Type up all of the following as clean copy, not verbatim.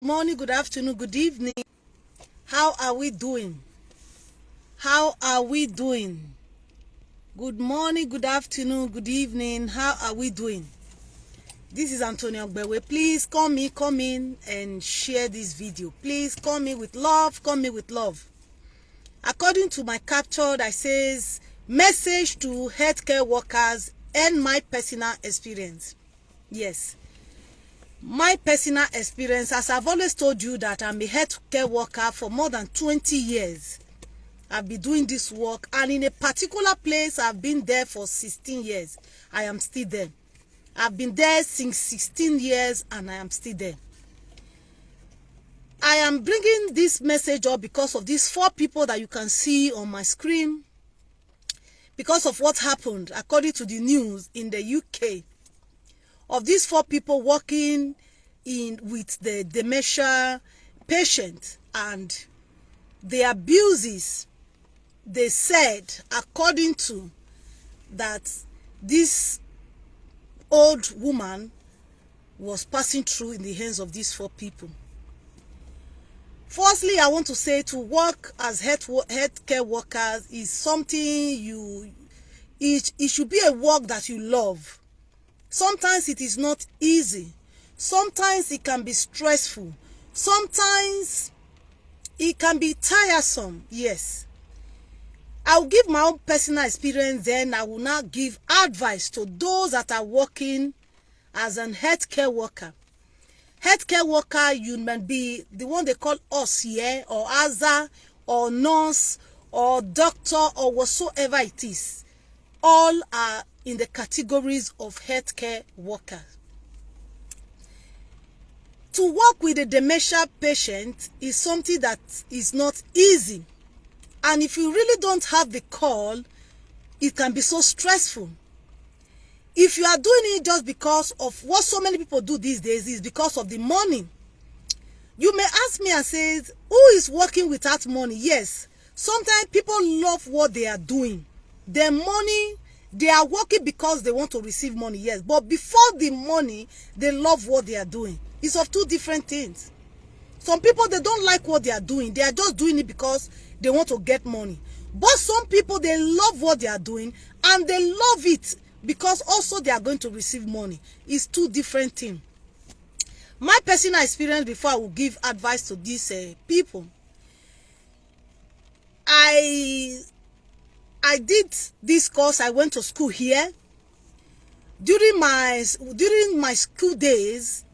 Morning, good afternoon, good evening. How are we doing? How are we doing? Good morning, good afternoon, good evening. How are we doing? This is Antonio Ogbewe. Please come in and share this video. Please come in with love, come in with love. According to my capture that says, message to healthcare workers and my personal experience. Yes. My personal experience, as I've always told you that I'm a healthcare worker for more than 20 years. I've been doing this work, and in a particular place, I've been there for 16 years. I am still there. I've been there since 16 years, and I am still there. I am bringing this message up because of these 4 people that you can see on my screen, because of what happened, according to the news in the UK. Of these 4 people working with the dementia patient and the abuses they said, according to that this old woman was passing through in the hands of these 4 people. Firstly, I want to say to work as healthcare workers is something it should be a work that you love. Sometimes it is not easy. Sometimes it can be stressful. Sometimes it can be tiresome. Yes. I'll give my own personal experience, then I will now give advice to those that are working as an healthcare worker. Healthcare worker, you might be the one they call us here, or ASA, or nurse, or doctor, or whatsoever it is. All are in the categories of healthcare workers. To work with a dementia patient is something that is not easy. And if you really don't have the call, it can be so stressful. If you are doing it just because of what so many people do these days, is because of the money. You may ask me and say, who is working without money? Yes, sometimes people love what they are doing. Their money, they are working because they want to receive money, yes. But before the money, they love what they are doing. It's of 2 different things. Some people, they don't like what they are doing. They are just doing it because they want to get money. But some people, they love what they are doing, and they love it because also they are going to receive money. It's 2 different things. My personal experience, before I will give advice to these people, I did this course. I went to school here. During my school days,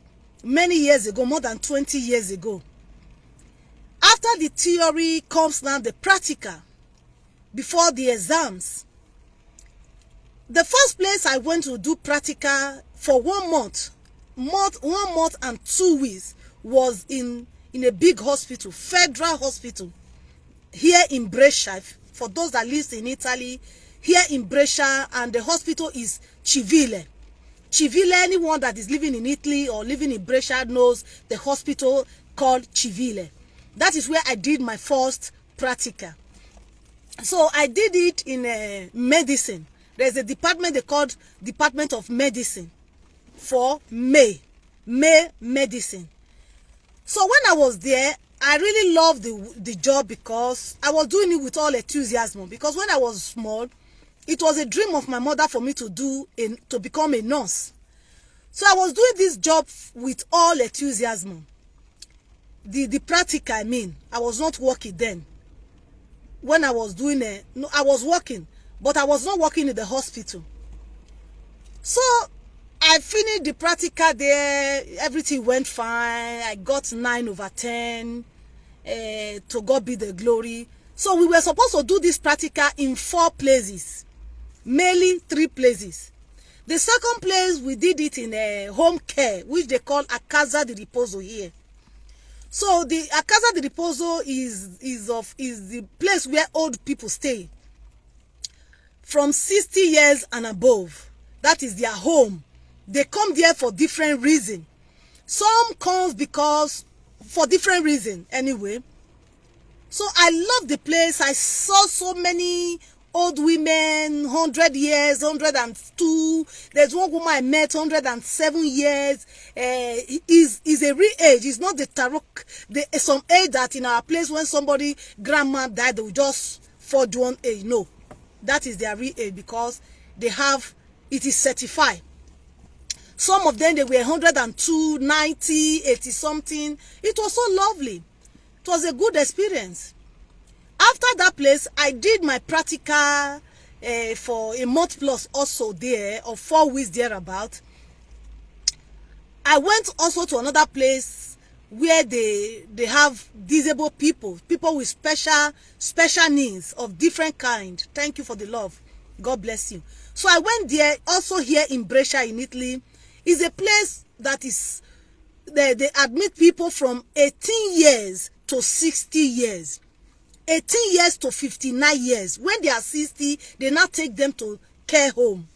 many years ago, more than 20 years ago, after the theory comes now the practical, before the exams. The first place I went to do practical for 1 month, 1 month and 2 weeks, was in a big hospital, federal hospital, here in Brescia. For those that live in Italy, here in Brescia, and the hospital is Civile. Civile, anyone that is living in Italy or living in Brescia knows the hospital called Civile. That is where I did my first practical. So I did it in medicine. There's a department they called Department of Medicine for May medicine. So when I was there, I really loved the job because I was doing it with all enthusiasm. Because when I was small, it was a dream of my mother for me to become a nurse. So I was doing this job with all enthusiasm. The practical, I mean, I was not working then. When I was doing it, no, I was working, but I was not working in the hospital. So I finished the practical there. Everything went fine. I got 9/10. To God be the glory. So we were supposed to do this practical in 4 places, mainly 3 places. The second place, we did it in a home care, which they call a Casa di Riposo here. So the Casa di Riposo is the place where old people stay from 60 years and above. That is their home. They come there for different reasons. Some comes because for different reasons anyway. So I love the place. I saw so many old women, 100 years, 102. There's one woman I met, 107 years. Is a real age. It's not the tarot. Some age that in our place when somebody grandma died, they will just forge one age. No, that is their real age because they have, it is certified. Some of them, they were 102, 90, 80 something. It was so lovely. It was a good experience. After that place, I did my practical for a month plus also there, or 4 weeks thereabout. I went also to another place where they have disabled people with special needs of different kind. Thank you for the love. God bless you. So I went there also here in Brescia in Italy. Is a place that is, they admit people from 18 years to 60 years. 18 years to 59 years. When they are 60, they now take them to care home.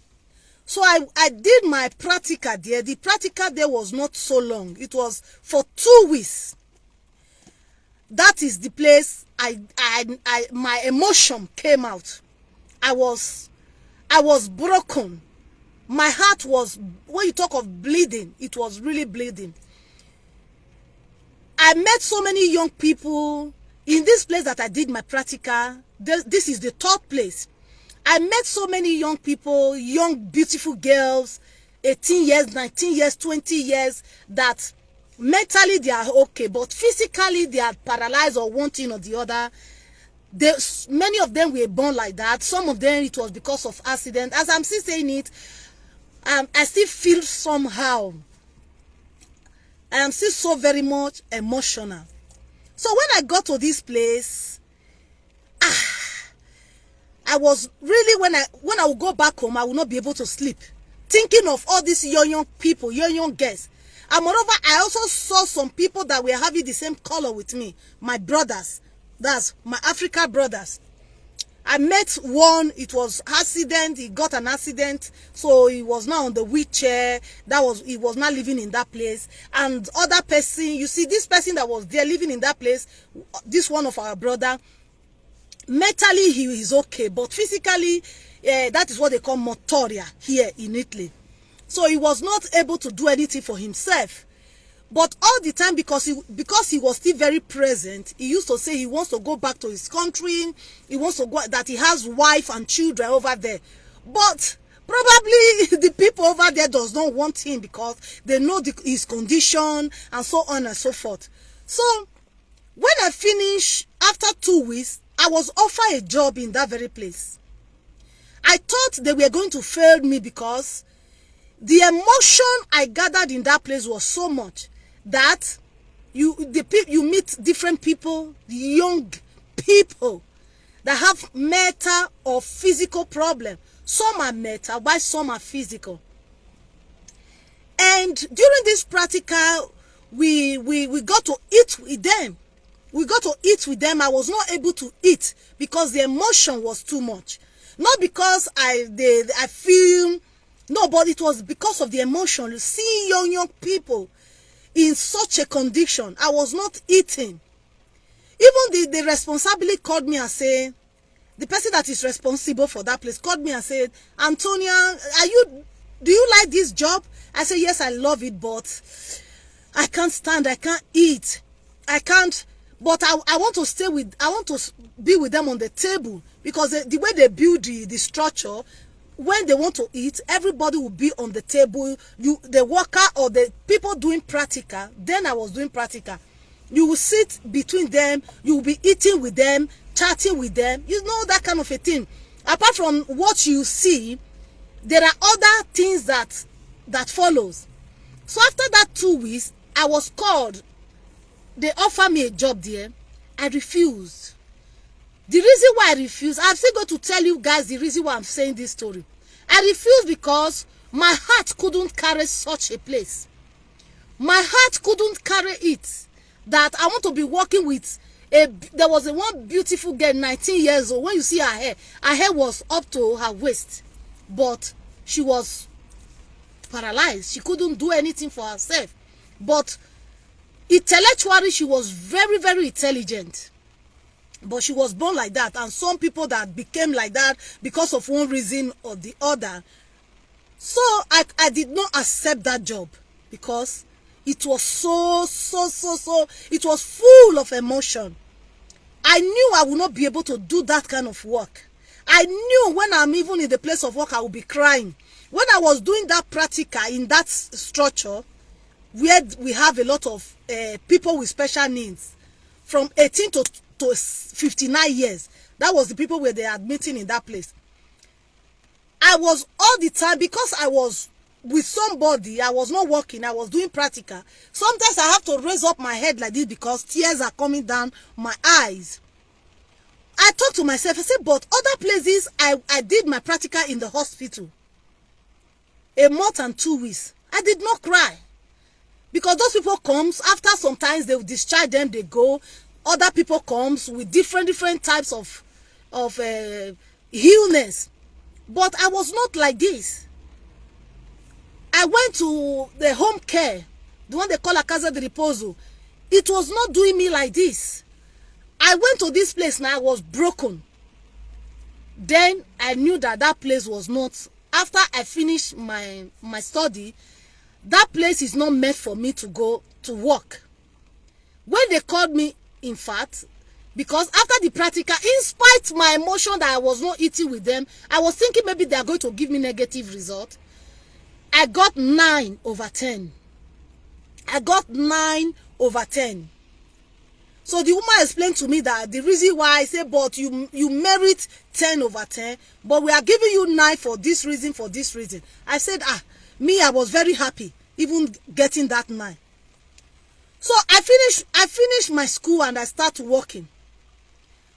So I did my practical there. The practical there was not so long. It was for 2 weeks. That is the place my emotion came out. I was broken. My heart was, when you talk of bleeding, it was really bleeding. I met so many young people in this place that I did my practical. This is the third place. I met so many young people, young, beautiful girls, 18 years, 19 years, 20 years, that mentally they are okay, but physically they are paralyzed or one thing or the other. Many of them were born like that. Some of them, it was because of accident. As I'm still saying it, I still feel somehow. I am still so very much emotional. So when I got to this place, I was really, when I would go back home, I would not be able to sleep, thinking of all these young people, young girls. And moreover, I also saw some people that were having the same color with me, my brothers, that's my African brothers. I met one, it was accident, he got an accident, so he was now on the wheelchair. He was not living in that place. And other person, you see, this person that was there living in that place, this one of our brother, mentally he is okay, but physically, that is what they call motoria here in Italy. So he was not able to do anything for himself. But all the time, because he was still very present, he used to say he wants to go back to his country. He wants to go, that he has wife and children over there. But probably the people over there does not want him because they know his condition and so on and so forth. So when I finished, after 2 weeks, I was offered a job in that very place. I thought they were going to fail me because the emotion I gathered in that place was so much that you meet different people, young people that have mental or physical problem. Some are mental, while some are physical. And during this practical, we got to eat with them. We got to eat with them. I was not able to eat because the emotion was too much. Not because I feel, no, but it was because of the emotion. Seeing young people in such a condition, I was not eating. Even the responsibility called me and said, the person that is responsible for that place called me and said, Antonia, do you like this job? I said, yes, I love it, but I can't stand, I can't eat, I can't, but I want to stay with, I want to be with them on the table, because the way they build the structure, when they want to eat, everybody will be on the table. The worker or the people doing practical, then I was doing practical. You will sit between them, you will be eating with them, chatting with them, you know, that kind of a thing. Apart from what you see, there are other things that follows. So after that 2 weeks, I was called. They offered me a job there. I refused. The reason why I refused, I'm still going to tell you guys the reason why I'm saying this story. I refused because my heart couldn't carry such a place. My heart couldn't carry it. That I want to be working with there was one beautiful girl, 19 years old. When you see her hair was up to her waist. But she was paralyzed. She couldn't do anything for herself. But intellectually, she was very, very intelligent. But she was born like that, and some people that became like that because of one reason or the other. So I did not accept that job because it was so it was full of emotion. I knew I would not be able to do that kind of work. I knew when I'm even in the place of work, I would be crying. When I was doing that practical in that structure, where we have a lot of people with special needs, from 18 to 59 years, that was the people where they are admitting in that place. I was all the time, because I was with somebody, I was not working, I was doing practical. Sometimes I have to raise up my head like this because tears are coming down my eyes. I talked to myself, I said, but other places, I did my practical in the hospital. A month and 2 weeks. I did not cry. Because those people comes, after sometimes they will discharge them, they go. Other people comes with different types of illness. But I was not like this. I went to the home care, the one they call a casa de reposo. It was not doing me like this. I went to this place and I was broken. Then I knew that that place was not, after I finished my study, that place is not meant for me to go to work. When they called me, in fact, because after the practical, in spite my emotion that I was not eating with them, I was thinking maybe they are going to give me negative result. I got 9/10. I got 9/10. So the woman explained to me that the reason why, I said, but you merit 10/10, but we are giving you 9 for this reason, for this reason. I said, me, I was very happy even getting that 9. So I finished my school and I started working.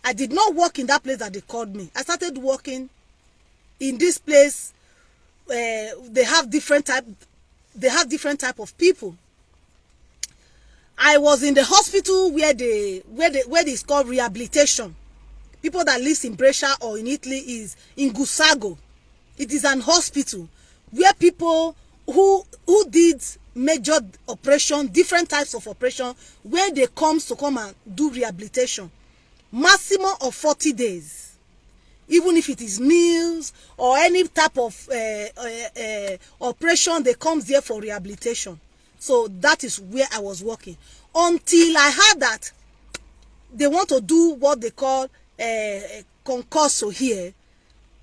I did not work in that place that they called me. I started working in this place. They have different type of people. I was in the hospital where it's called rehabilitation. People that lives in Brescia or in Italy is in Gusago. It is an hospital where people who did major operation, different types of operation, where they come and do rehabilitation. Maximum of 40 days. Even if it is meals or any type of operation, they come there for rehabilitation. So that is where I was working. Until I heard that they want to do what they call concurso here,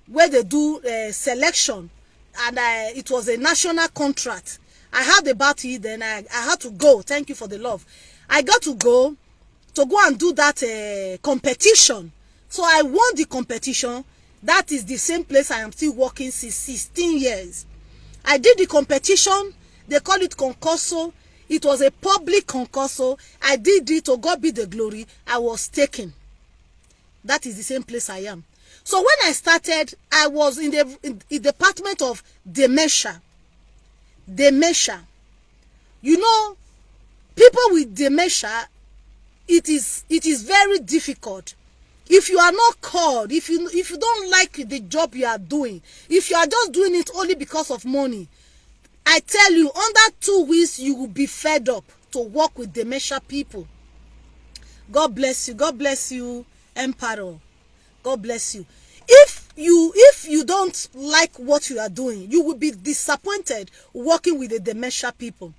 where they do selection. And it was a national contract. I heard about it, then I had to go. Thank you for the love. I got to go and do that competition. So I won the competition. That is the same place I am still working since 16 years. I did the competition. They call it concurso. It was a public concurso. I did it, to God be the glory. I was taken. That is the same place I am. So when I started, I was in the department of dementia. Dementia. You know, people with dementia, it is very difficult. If you are not called, if you don't like the job you are doing, if you are just doing it only because of money, I tell you, under 2 weeks you will be fed up to work with dementia people. God bless you. God bless you, Emperor. God bless you. If you don't like what you are doing, you will be disappointed working with the dementia people.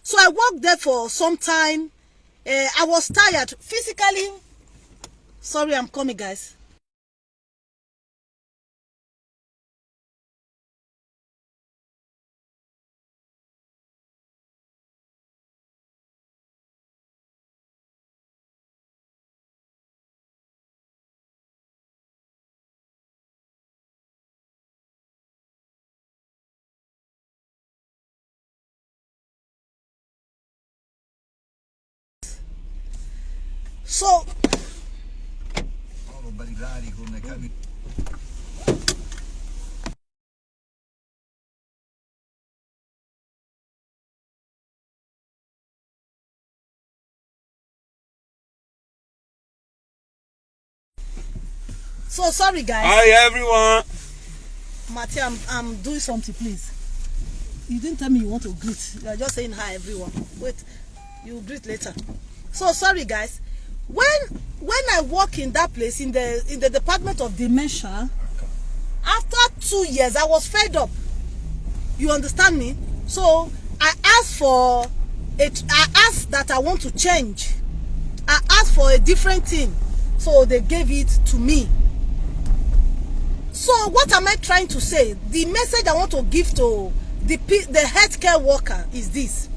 So I worked there for some time. I was tired physically. Sorry, I'm coming, guys. So sorry, guys. Hi everyone. Matty, I'm doing something, please. You didn't tell me you want to greet. You are just saying hi everyone. Wait, you greet later. So sorry, guys. When when I work in that place, in the department of dementia, after 2 years, I was fed up. You understand me? So I asked for it. I asked that I want to change. I asked for a different thing. So they gave it to me. So what am I trying to say? The message I want to give to the healthcare worker is this.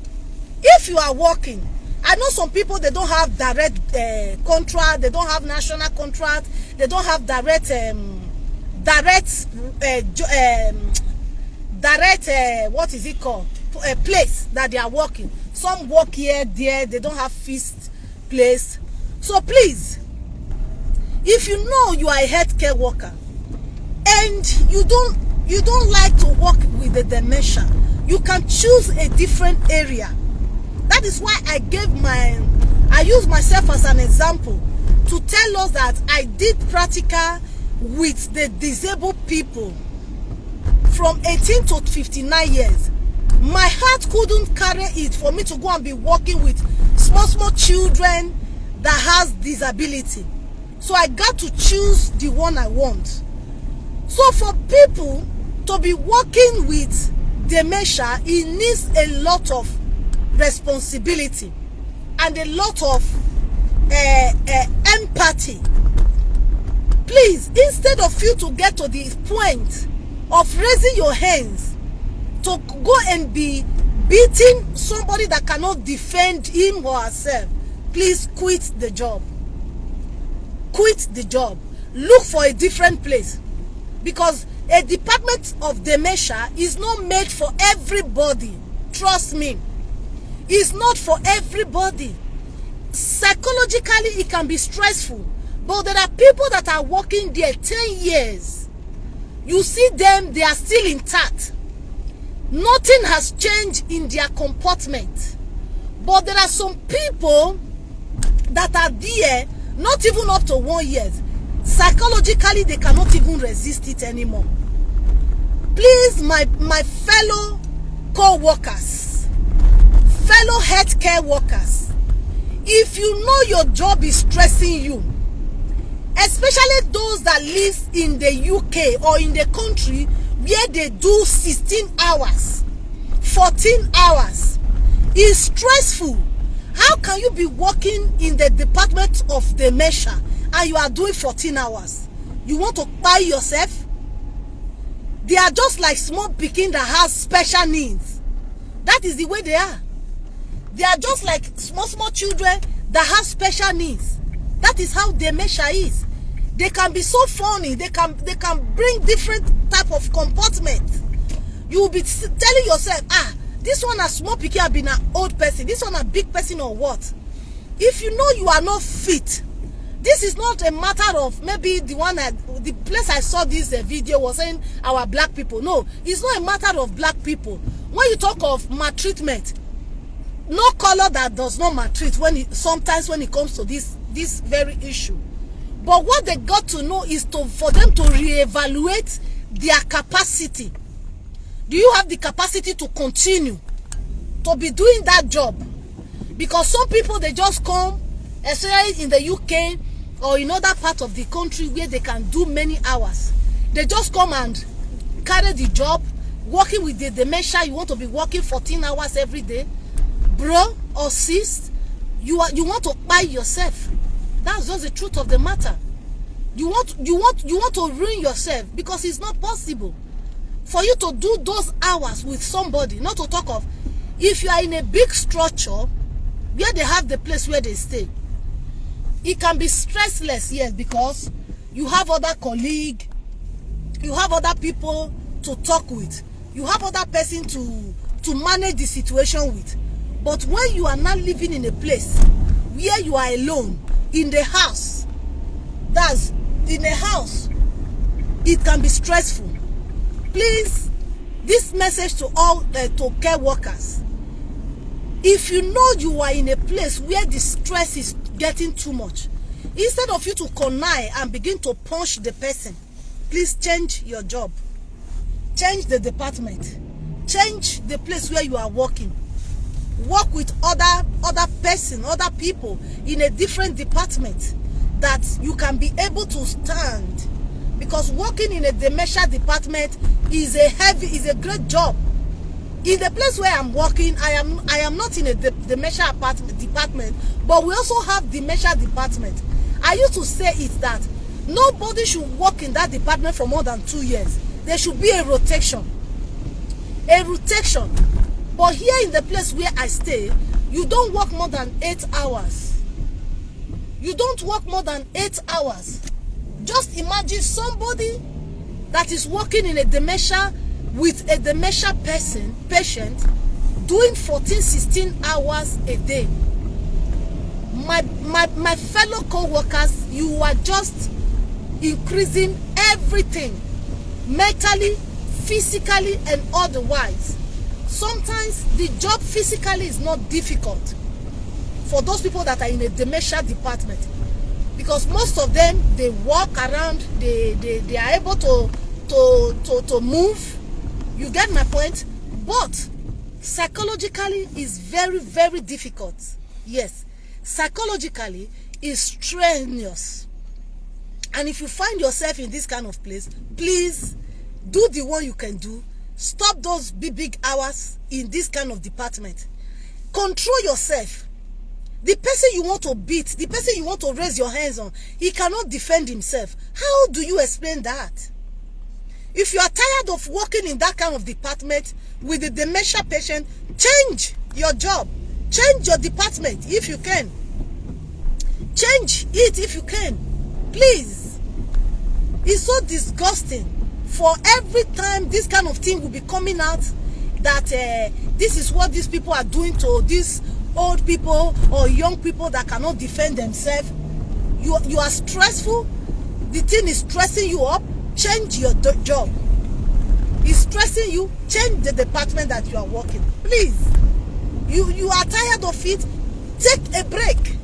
If you are working, I know some people, they don't have direct contract, they don't have national contract, they don't have direct what is it called, a place that they are working. Some work here, there, they don't have fixed place. So please, if you know you are a healthcare worker and you don't like to work with the dementia, you can choose a different area. That is why I use myself as an example to tell us that I did practical with the disabled people from 18 to 59 years. My heart couldn't carry it for me to go and be working with small children that has disability. So I got to choose the one I want. So for people to be working with dementia, it needs a lot of responsibility and a lot of empathy. Please, instead of you to get to the point of raising your hands to go and be beating somebody that cannot defend him or herself, please quit the job. Quit the job. Look for a different place, because a department of dementia is not made for everybody. Trust me, it's not for everybody. Psychologically, it can be stressful, but there are people that are working there 10 years. You see them, they are still intact. Nothing has changed in their comportment. But there are some people that are there not even up to 1 year. Psychologically, they cannot even resist it anymore. Please, my fellow co-workers, fellow healthcare workers, if you know your job is stressing you, especially those that live in the UK or in the country where they do 16 hours, 14 hours, it's stressful. How can you be working in the department of dementia and you are doing 14 hours? You want to buy yourself? They are just like small pikin that has special needs. That is the way they are. They are just like small children that have special needs. That is how dementia is. They can be so funny. They can bring different type of comportment. You will be telling yourself, this one a small pikin have been an old person. This one a big person or what? If you know you are not fit, this is not a matter of maybe the place I saw this video was saying our black people. No, it's not a matter of black people. When you talk of maltreatment, no color that does not maltreat sometimes when it comes to this very issue. But what they got to know is for them to reevaluate their capacity. Do you have the capacity to continue to be doing that job? Because some people, they just come, especially in the UK or in other parts of the country where they can do many hours. They just come and carry the job, working with the dementia. You want to be working 14 hours every day, bro or sis, you want to buy yourself. That's just the truth of the matter. You want to ruin yourself, because it's not possible for you to do those hours with somebody. Not to talk of if you are in a big structure where they have the place where they stay. It can be stressless, yes, because you have other colleagues, you have other people to talk with, you have other person to manage the situation with. But when you are not living in a place where you are alone, in the house, it can be stressful. Please, this message to all to care workers: if you know you are in a place where the stress is getting too much, instead of you to connive and begin to punch the person, please change your job, change the department, change the place where you are working. Work with other people in a different department. that you can be able to stand, because working in a dementia department is a great job. In the place where I'm working, I am not in a dementia department, but we also have dementia department. I used to say it that nobody should work in that department for more than 2 years. There should be a rotation. A rotation. But here in the place where I stay, you don't work more than 8 hours. You don't work more than 8 hours. Just imagine somebody that is working in a dementia with a dementia patient doing 14-16 hours a day. My fellow co-workers, you are just increasing everything, mentally, physically, and otherwise. Sometimes the job physically is not difficult for those people that are in a dementia department, because most of them, they walk around, they are able to move. You get my point? But psychologically is very, very difficult. Yes, psychologically is strenuous. And if you find yourself in this kind of place, please do the one you can do. Stop those big hours in this kind of department. Control yourself. The person you want to beat, the person you want to raise your hands on, he cannot defend himself. How do you explain that? If you are tired of working in that kind of department with a dementia patient, change your job. Change your department if you can. Change it if you can. Please. It's so disgusting. For every time this kind of thing will be coming out, that this is what these people are doing to these old people or young people that cannot defend themselves. You are stressful. The thing is stressing you up. Change your job. It's stressing you. Change the department that you are working. Please. You are tired of it. Take a break.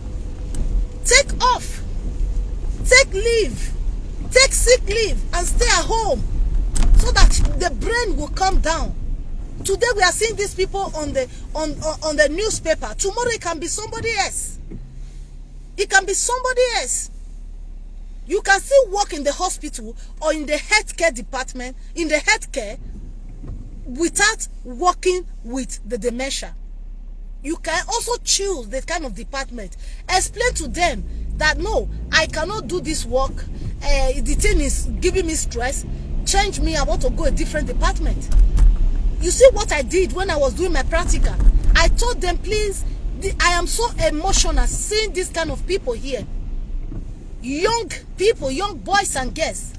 Take off. Take leave. Take sick leave and stay at home, so that the brain will calm down. Today we are seeing these people on the newspaper. Tomorrow it can be somebody else. It can be somebody else. You can still work in the hospital or in the healthcare department, in the healthcare, without working with the dementia. You can also choose the kind of department. Explain to them that no, I cannot do this work. The thing is giving me stress. Change me. I want to go a different department. You see what I did when I was doing my practical? I told them, please, I am so emotional seeing this kind of people here. Young people, young boys and girls.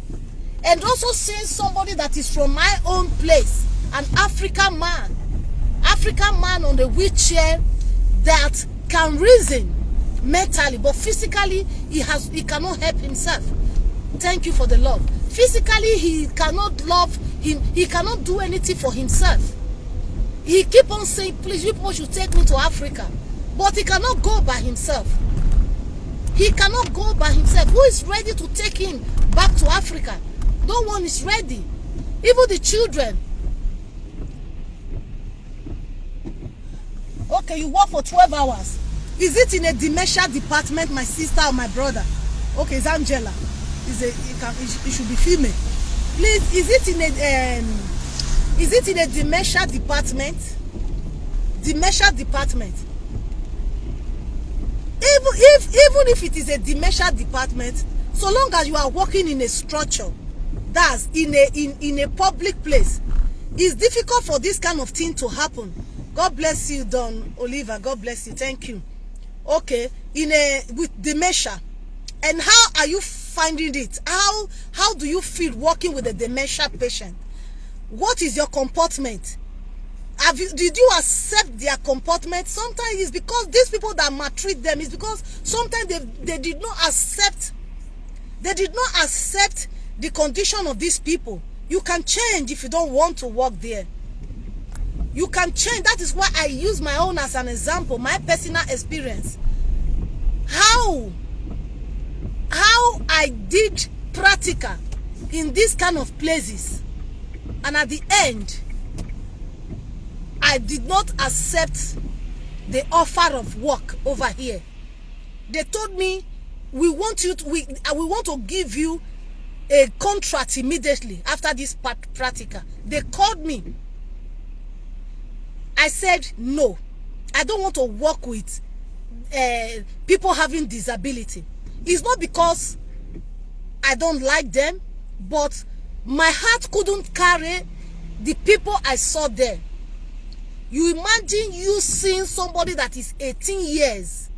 And also seeing somebody that is from my own place, an African man on the wheelchair that can reason mentally, but physically he cannot help himself. Thank you for the love. Physically he cannot love him. He cannot do anything for himself. He keep on saying, please, you people should take me to Africa, but he cannot go by himself. He cannot go by himself. Who is ready to take him back to Africa? No one is ready. Even the children. Okay, you work for 12 hours. Is it in a dementia department, my sister or my brother? Okay, it's Angela. It should be female. Please, is it in a dementia department? Dementia department. Even if it is a dementia department, so long as you are working in a structure, that's in a public place, it's difficult for this kind of thing to happen. God bless you, Don Oliver. God bless you. Thank you. Okay, with dementia, and how are you finding it? How do you feel working with a dementia patient? What is your comportment? Did you accept their comportment? Sometimes it's because these people that maltreat them, is because sometimes they did not accept. They did not accept the condition of these people. You can change if you don't want to work there. You can change. That is why I use my own as an example, my personal experience. How I did practical in this kind of places, and at the end, I did not accept the offer of work over here. They told me we want you to, we want to give you a contract immediately after this practical. They called me. I said no, I don't want to work with people having disability. It's not because I don't like them, but my heart couldn't carry the people I saw there. You imagine you seeing somebody that is 18 years,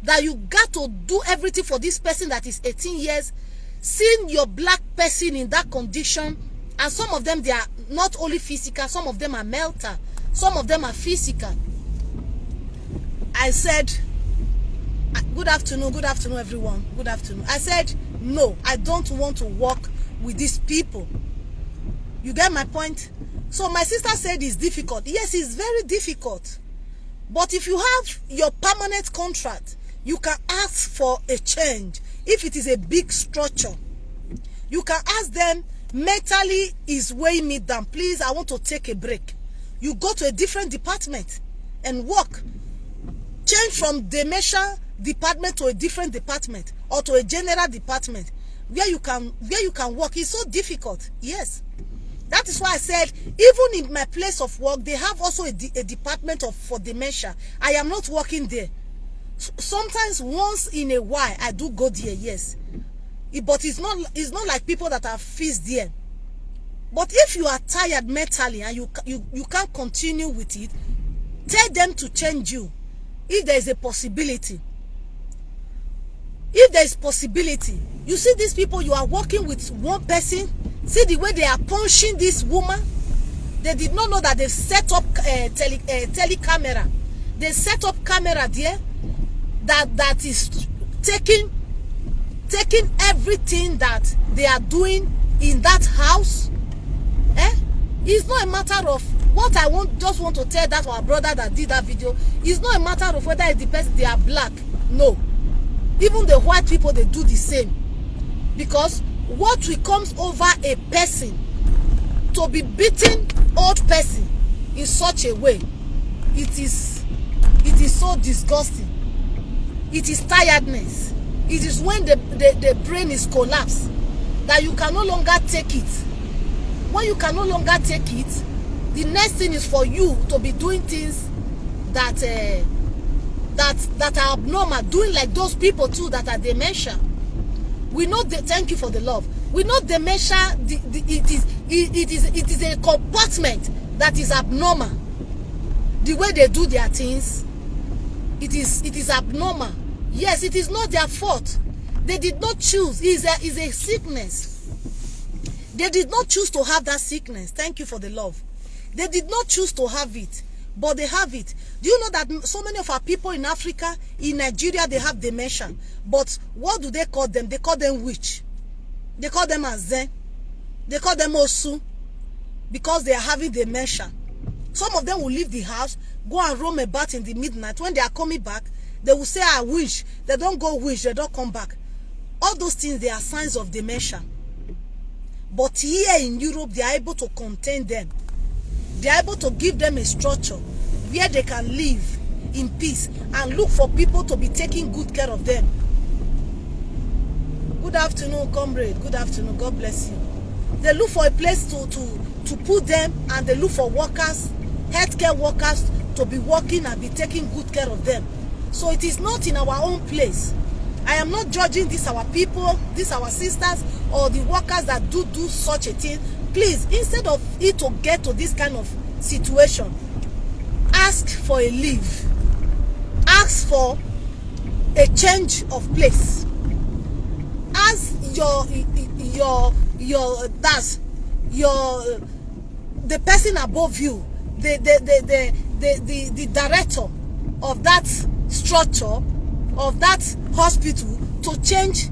that you got to do everything for this person that is 18 years, seeing your black person in that condition, and some of them, they are not only physical, some of them are mental, some of them are physical. I said, good afternoon everyone, good afternoon. I said, no, I don't want to work with these people. You get my point? So my sister said it's difficult. Yes, it's very difficult. But if you have your permanent contract, you can ask for a change. If it is a big structure, you can ask them, mentally is weighing me down. Please, I want to take a break. You go to a different department and work. Change from dementia department to a different department, or to a general department where you can work. It's so difficult. Yes. That is why I said, even in my place of work, they have also a department for dementia. I am not working there. Sometimes once in a while I do go there, yes. But it's not like people that are fixed there. But if you are tired mentally and you can't continue with it, tell them to change you. If there is a possibility. If there is possibility. You see these people, you are working with one person. See the way they are punching this woman. They did not know that they set up tele camera. They set up camera there that is taking everything that they are doing in that house. It's not a matter of what I just want to tell that our brother that did that video. It's not a matter of whether it's the person they are black. No. Even the white people, they do the same. Because what comes over a person to be beating old person in such a way, it is so disgusting. It is tiredness. It is when the brain is collapsed that you can no longer take it. When you can no longer take it, the next thing is for you to be doing things that are abnormal, doing like those people too that are dementia. We know thank you for the love. We know dementia. It is a compartment that is abnormal. The way they do their things, it is abnormal. Yes, it is not their fault. They did not choose. It's a sickness. They did not choose to have that sickness. Thank you for the love. They did not choose to have it, but they have it. Do you know that so many of our people in Africa, in Nigeria, they have dementia? But what do they call them? They call them witch. They call them Azen. They call them Osu, because they are having dementia. Some of them will leave the house, go and roam about in the midnight. When they are coming back, they will say, I wish. They don't go wish, they don't come back. All those things, they are signs of dementia. But here in Europe, they are able to contain them. They are able to give them a structure where they can live in peace and look for people to be taking good care of them. Good afternoon, comrade. Good afternoon. God bless you. They look for a place to put them, and they look for workers, healthcare workers, to be working and be taking good care of them. So it is not in our own place. I am not judging these our people, these our sisters, or the workers that do such a thing. Please, instead of it to get to this kind of situation, ask for a leave. Ask for a change of place. Ask the person above you, the director of that structure, of that hospital, to change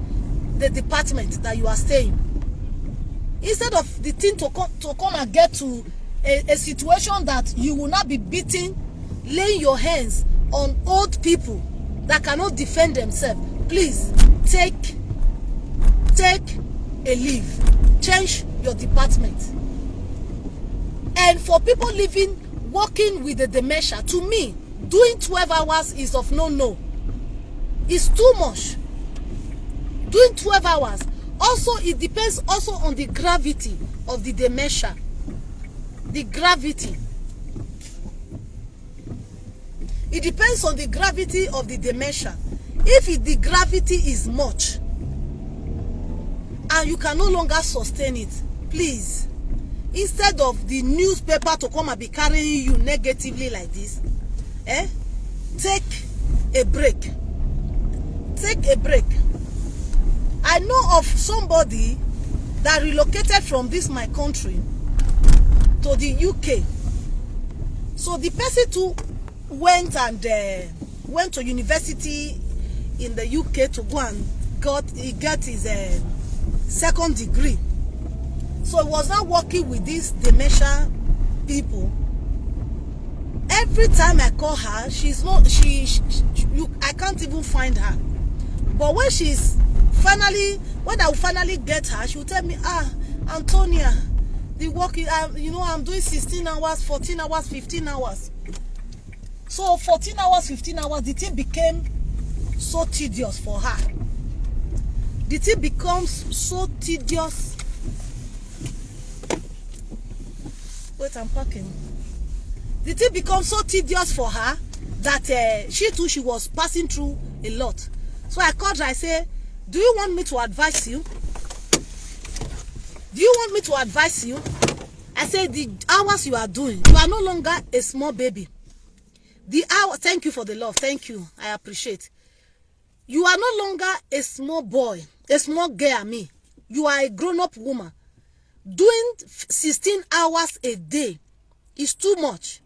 the department that you are staying. Instead of the thing to come and get to a situation that you will not be beating, laying your hands on old people that cannot defend themselves. Please take a leave. Change your department. And for people working with the dementia, to me, doing 12 hours is of no. It's too much. doing 12 hours. Also, it depends also on the gravity of the dementia. The gravity. It depends on the gravity of the dementia. If the gravity is much and you can no longer sustain it, please, instead of the newspaper to come and be carrying you negatively like this, take a break. Take a break. I know of somebody that relocated from this my country to the UK. So the person too went to university in the UK to go and get his second degree. So he was not working with these dementia people. Every time I call her, she's not. I can't even find her. But when I will finally get her, she will tell me, Antonia, the work, I'm doing 16 hours, 14 hours, 15 hours. So 14 hours, 15 hours, the thing became so tedious for her. The thing becomes so tedious. Wait, I'm packing. The thing becomes so tedious for her that she was passing through a lot. So I called her, I said, do you want me to advise you? Do you want me to advise you? I said, the hours you are doing, you are no longer a small baby. The hour, thank you for the love, thank you, I appreciate. You are no longer a small boy, a small girl, me. You are a grown-up woman. Doing 16 hours a day is too much.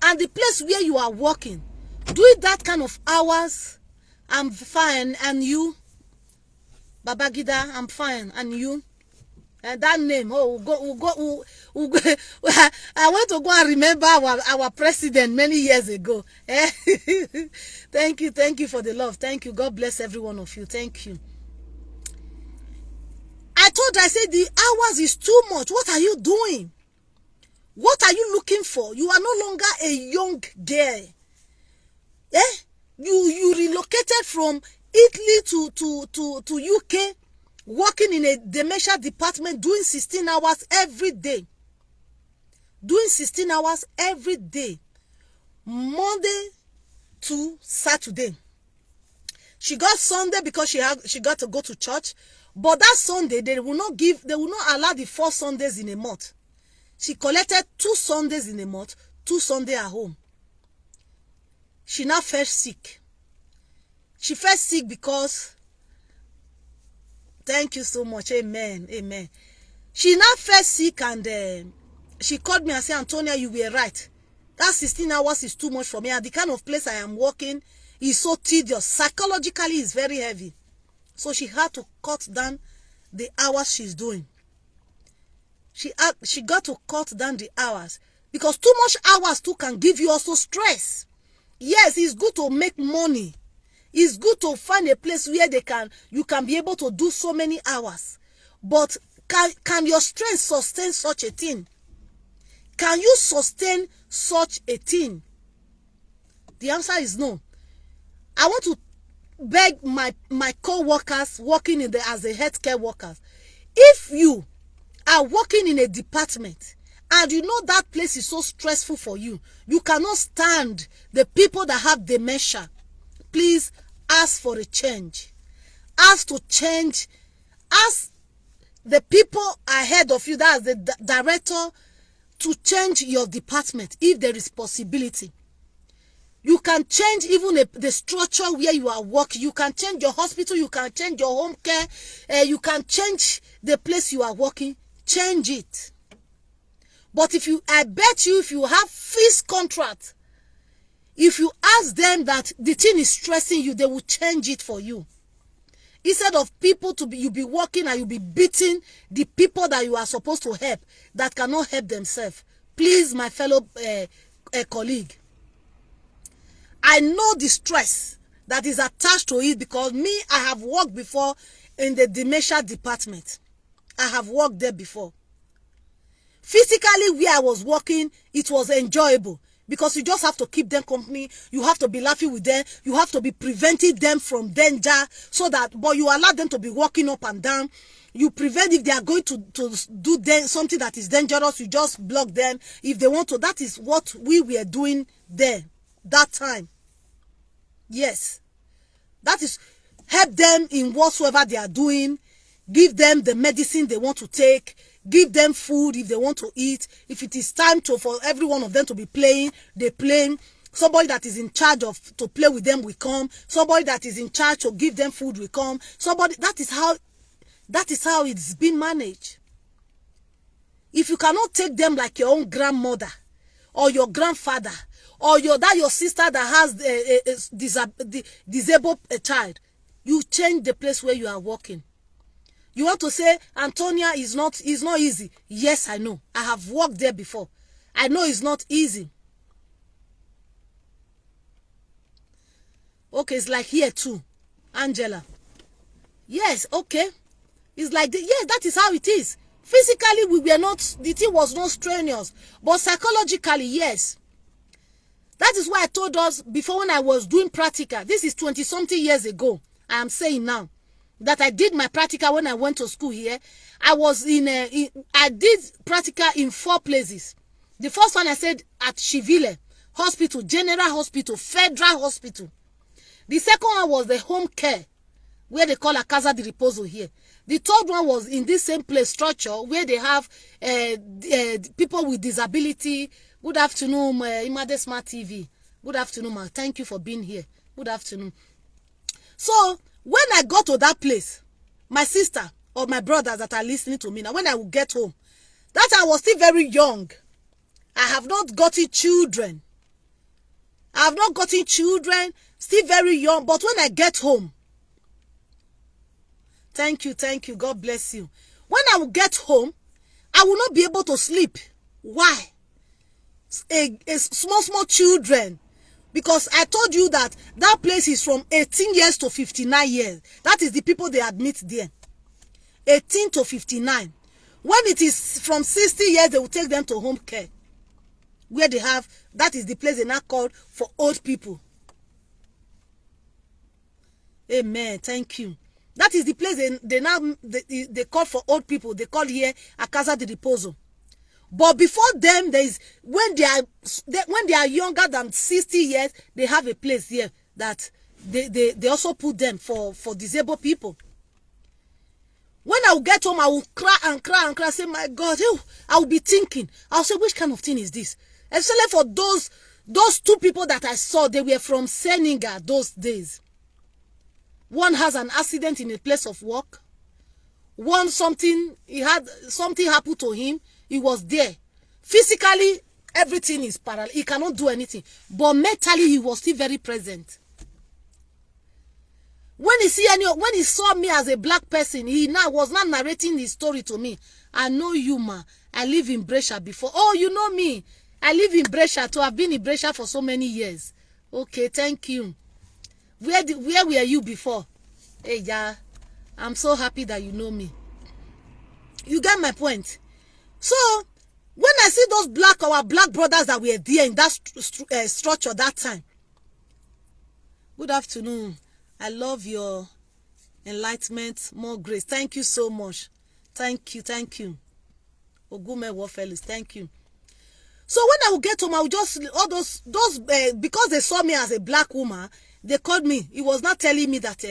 And the place where you are working, doing that kind of hours, I'm fine. And you, Babagida, I'm fine. And you, and that name, we'll go. I want to go and remember our president many years ago. Thank you for the love. Thank you. God bless every one of you. Thank you. I told her, I said, the hours is too much. What are you doing? What are you looking for? You are no longer a young girl. You relocated from Italy to UK, working in a dementia department, doing 16 hours every day. Doing 16 hours every day. Monday to Saturday. She got Sunday because she got to go to church. But that Sunday, they will not allow the 4 Sundays in a month. She collected 2 Sundays in a month, 2 Sundays at home. She now felt sick. She felt sick because, thank you so much, amen, amen. She now felt sick and she called me and said, Antonia, you were right. That 16 hours is too much for me. And the kind of place I am working is so tedious. Psychologically, it's very heavy. So she had to cut down the hours she's doing. She got to cut down the hours because too much hours too can give you also stress. Yes, it's good to make money. It's good to find a place where you can be able to do so many hours. But can your strength sustain such a thing? Can you sustain such a thing? The answer is no. I want to beg my co-workers working as a healthcare workers. If you are working in a department and you know that place is so stressful for you, you cannot stand the people that have dementia, please ask for a change. Ask to change. Ask the people ahead of you, that's the director, to change your department if there is possibility. You can change even the structure where you are working. You can change your hospital. You can change your home care. You can change the place you are working. Change it. But I bet you, if you have fixed contract, if you ask them that the thing is stressing you, they will change it for you. Instead of people you be working and you be beating the people that you are supposed to help that cannot help themselves. Please, my fellow colleague, I know the stress that is attached to it because I have worked before in the dementia department. I have worked there before. Physically, where I was working, it was enjoyable because you just have to keep them company. You have to be laughing with them. You have to be preventing them from danger, so that, but you allow them to be walking up and down. You prevent if they are going to do something that is dangerous, you just block them. If they want to, that is what we were doing there, that time. Yes. That is, help them in whatsoever they are doing. Give them the medicine they want to take. Give them food if they want to eat. If it is time for every one of them to be playing, they play. Somebody that is in charge of to play with them will come. Somebody that is in charge to give them food will come. Somebody, that is how it's been managed. If you cannot take them like your own grandmother or your grandfather or your sister that has a disabled child, you change the place where you are working. You want to say Antonia is not easy. Yes, I know. I have worked there before. I know it's not easy. Okay, it's like here too, Angela. Yes, okay. It's like yes, that is how it is. Physically, we were not, the thing was not strenuous, but psychologically, yes. That is why I told us before, when I was doing practical. This is 20-something years ago. I am saying now that I did my practical when I went to school here. I was I did practical in 4 places. The first one I said at Chivile Hospital, General Hospital, Federal Hospital. The second one was the home care, where they call a Casa de Reposo here. The third one was in this same place, structure, where they have people with disability. Good afternoon, Imade Smart TV. Good afternoon, ma. Thank you for being here. Good afternoon. So, when I got to that place, my sister or my brothers that are listening to me now, when I will get home, that I was still very young. I have not gotten children. Still very young. But when I get home, thank you. God bless you. When I will get home, I will not be able to sleep. Why? Small children. Because I told you that place is from 18 years to 59 years. That is the people they admit there. 18 to 59. When it is from 60 years, they will take them to home care, where they have, that is the place they now call for old people. Amen. Thank you. That is the place they call for old people. They call here a Casa de Reposo. But before them, there is, when they are younger than 60 years, they have a place here that they also put them for disabled people. When I will get home, I will cry and cry and cry. Say, my God, I will be thinking. I'll say, which kind of thing is this? Especially for those 2 people that I saw, they were from Senegal those days. One has an accident in a place of work. One, something happened to him. He was there. Physically, everything is parallel. He cannot do anything. But mentally, he was still very present. When he saw me as a black person, he was not narrating his story to me. I know you, ma. I live in Brescia before. Oh, you know me. I live in Brescia too. I've been in Brescia for so many years. Okay, thank you. Where were you before? Hey, yeah. I'm so happy that you know me. You get my point. So, when I see those our black brothers that were there in that structure that time. Good afternoon. I love your enlightenment. More grace. Thank you so much. Thank you. Ogume Warfelis, thank you. So when I will get home, I will just, all those because they saw me as a black woman, they called me. He was not telling me that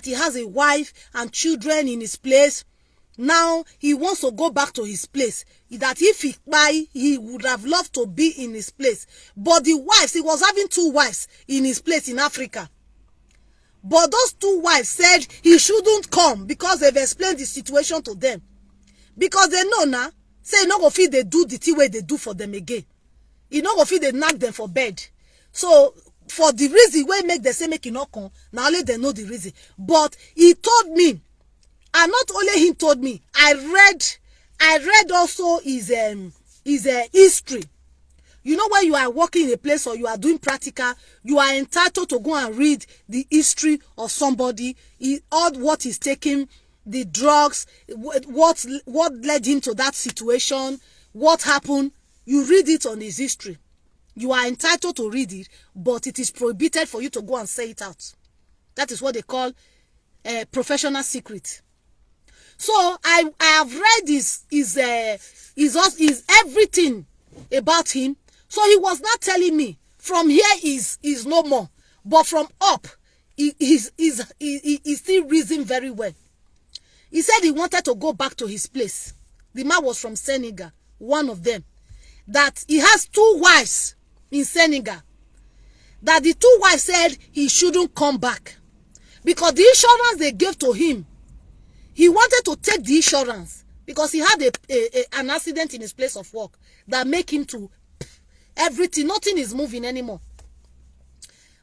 he has a wife and children in his place. Now he wants to go back to his place. That if he would have loved to be in his place. But the wives, he was having 2 wives in his place in Africa. But those 2 wives said he shouldn't come because they've explained the situation to them. Because they know now, say no go fit they do the thing way they do for them again. You no go fit they knock them for bed. So for the reason why make them say make it not come, now only they know the reason. But he told me, and not only him told me, I read also his history. You know, when you are working in a place or you are doing practical, you are entitled to go and read the history of somebody, all what is taking, the drugs, what led him to that situation, what happened. You read it on his history. You are entitled to read it, but it is prohibited for you to go and say it out. That is what they call a professional secret. So I have read his everything about him. So he was not telling me from here is no more, but from up he still reason very well. He said he wanted to go back to his place. The man was from Senegal, one of them. That he has 2 wives in Senegal. That the 2 wives said he shouldn't come back. Because the insurance they gave to him, he wanted to take the insurance because he had an accident in his place of work that make him to everything. Nothing is moving anymore.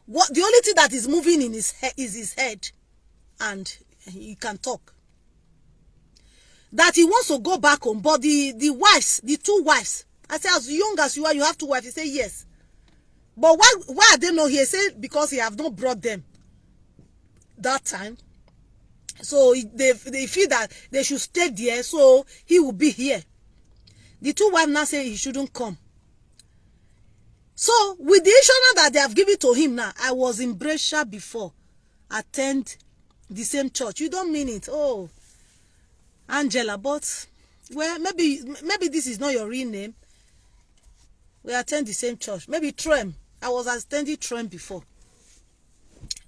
The only thing that is moving in his head is his head, and he can talk. That he wants to go back home, but the wives, the 2 wives, I said, as young as you are, you have 2 wives. He said yes. But why are they not here? He said because he have not brought them that time. So they feel that they should stay there, so he will be here. The 2 wives now say he shouldn't come. So with the insurance that they have given to him now, I was in Brescia before, attend the same church. You don't mean it, oh, Angela, but well, maybe this is not your real name. We attend the same church. Maybe Trem. I was attending Trem before.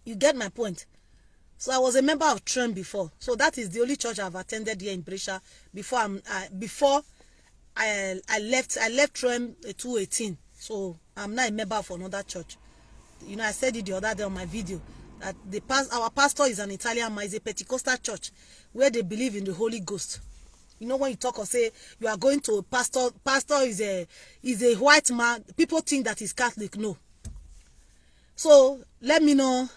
You get my point. So I was a member of Trem before. So that is the only church I've attended here in Brescia before I left Trem 2018. So I'm not a member of another church. You know, I said it the other day on my video that our pastor is an Italian man. It's a Pentecostal church where they believe in the Holy Ghost. You know, when you talk or say you are going to a pastor is a white man, people think that he's Catholic. No. So let me know.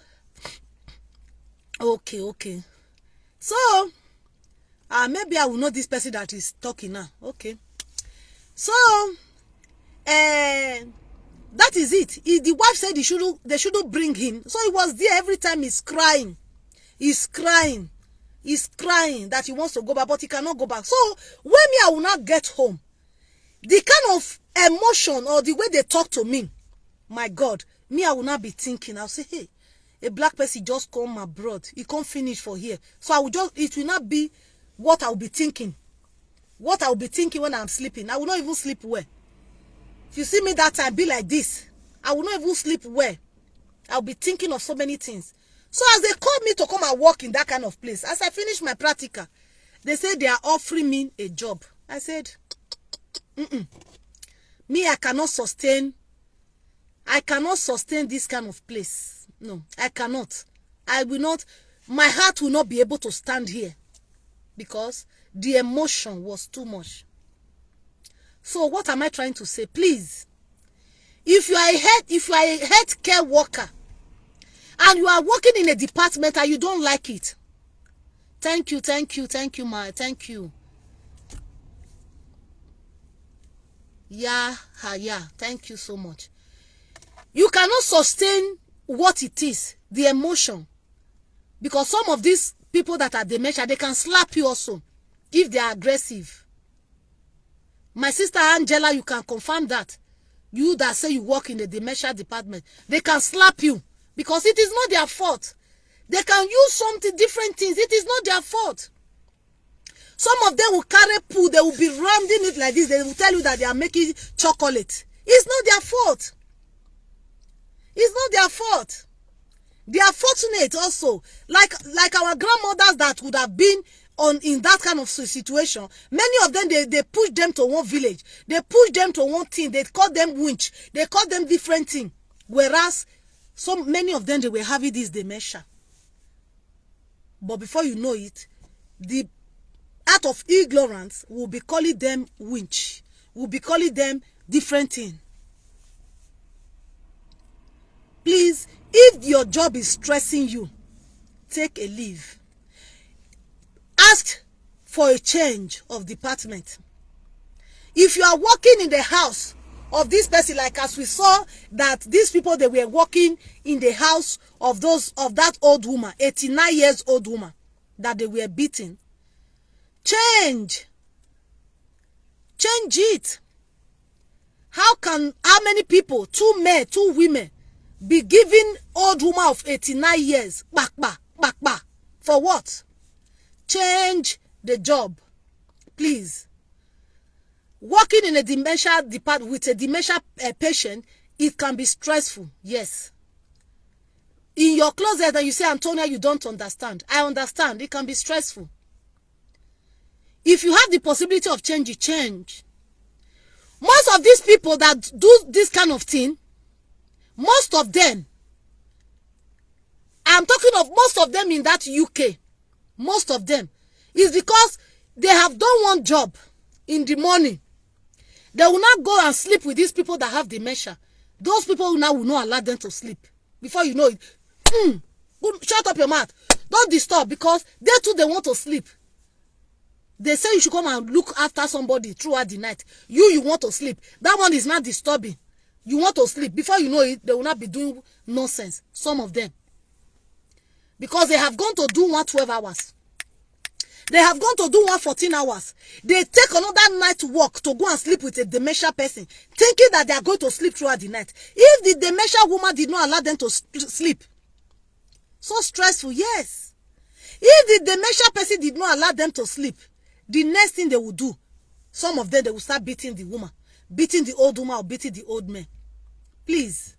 Okay. So maybe I will know this person that is talking now. Okay. So that is it. The wife said they shouldn't bring him. So he was there every time. He's crying that he wants to go back, but he cannot go back. So when I will not get home, the kind of emotion or the way they talk to me, my God, I will not be thinking. I'll say, hey, a black person just come abroad. He can't finish for here. So it will not be what I'll be thinking. What I'll be thinking when I'm sleeping. I will not even sleep well. If you see me that time, be like this. I will not even sleep well. I'll be thinking of so many things. So as they called me to come and work in that kind of place, as I finished my practical, they said they are offering me a job. I said, me, I cannot sustain this kind of place. No, I cannot. I will not. My heart will not be able to stand here because the emotion was too much. So what am I trying to say? Please, if you are a healthcare worker and you are working in a department and you don't like it, thank you, thank you. Yeah, thank you so much. You cannot sustain what it is, the emotion, because some of these people that are dementia, they can slap you also if they are aggressive. My sister Angela, you can confirm that. You that say you work in the dementia department, they can slap you because it is not their fault. They can use something, different things. It is not their fault. Some of them will carry poo. They will be rounding it like this. They will tell you that they are making chocolate. It's not their fault. It's not their fault. They are fortunate also. Like our grandmothers that would have been in that kind of situation. Many of them, they push them to one village. They push them to one thing. They call them winch. They call them different thing. Whereas, many of them, they were having this dementia. But before you know it, the out of ignorance will be calling them winch. Will be calling them different thing. Please, if your job is stressing you, take a leave. Ask for a change of department. If you are working in the house of this person, like as we saw that these people, they were working in the house of that old woman, 89 years old woman, that they were beating. Change it. How many people, 2 men, 2 women, be giving old woman of 89 years, back, for what? Change the job, please. Working in a dementia department with a dementia patient, it can be stressful, yes. In your closet and you say, Antonia, you don't understand. I understand, it can be stressful. If you have the possibility of change, you change. Most of these people that do this kind of thing, most of them, I'm talking of most of them in that UK, most of them, is because they have done one job in the morning. They will not go and sleep with these people that have dementia. Those people now will not allow them to sleep. Before you know it, shut up your mouth. Don't disturb, because they too, they want to sleep. They say you should come and look after somebody throughout the night. You want to sleep. That one is not disturbing. You want to sleep. Before you know it, they will not be doing nonsense. Some of them. Because they have gone to do 12 hours. They have gone to do 14 hours. They take another night walk to go and sleep with a dementia person, thinking that they are going to sleep throughout the night. If the dementia woman did not allow them to sleep, so stressful, yes. If the dementia person did not allow them to sleep, the next thing they will do, some of them, they will start beating the woman, beating the old woman or beating the old man. Please,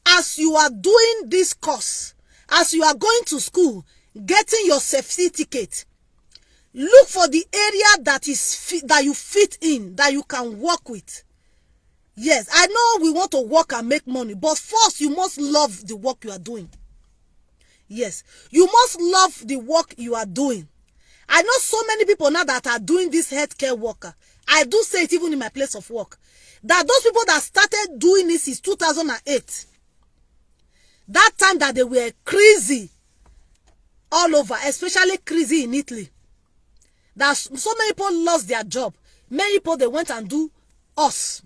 as you are doing this course, as you are going to school, getting your certificate, look for the area that you fit in, that you can work with. Yes, I know we want to work and make money, but first you must love the work you are doing. Yes, you must love the work you are doing. I know so many people now that are doing this healthcare worker. I do say it even in my place of work, that those people that started doing this is 2008. That time that they were crazy all over, especially crazy in Italy. That so many people lost their job. Many people, they went and do us,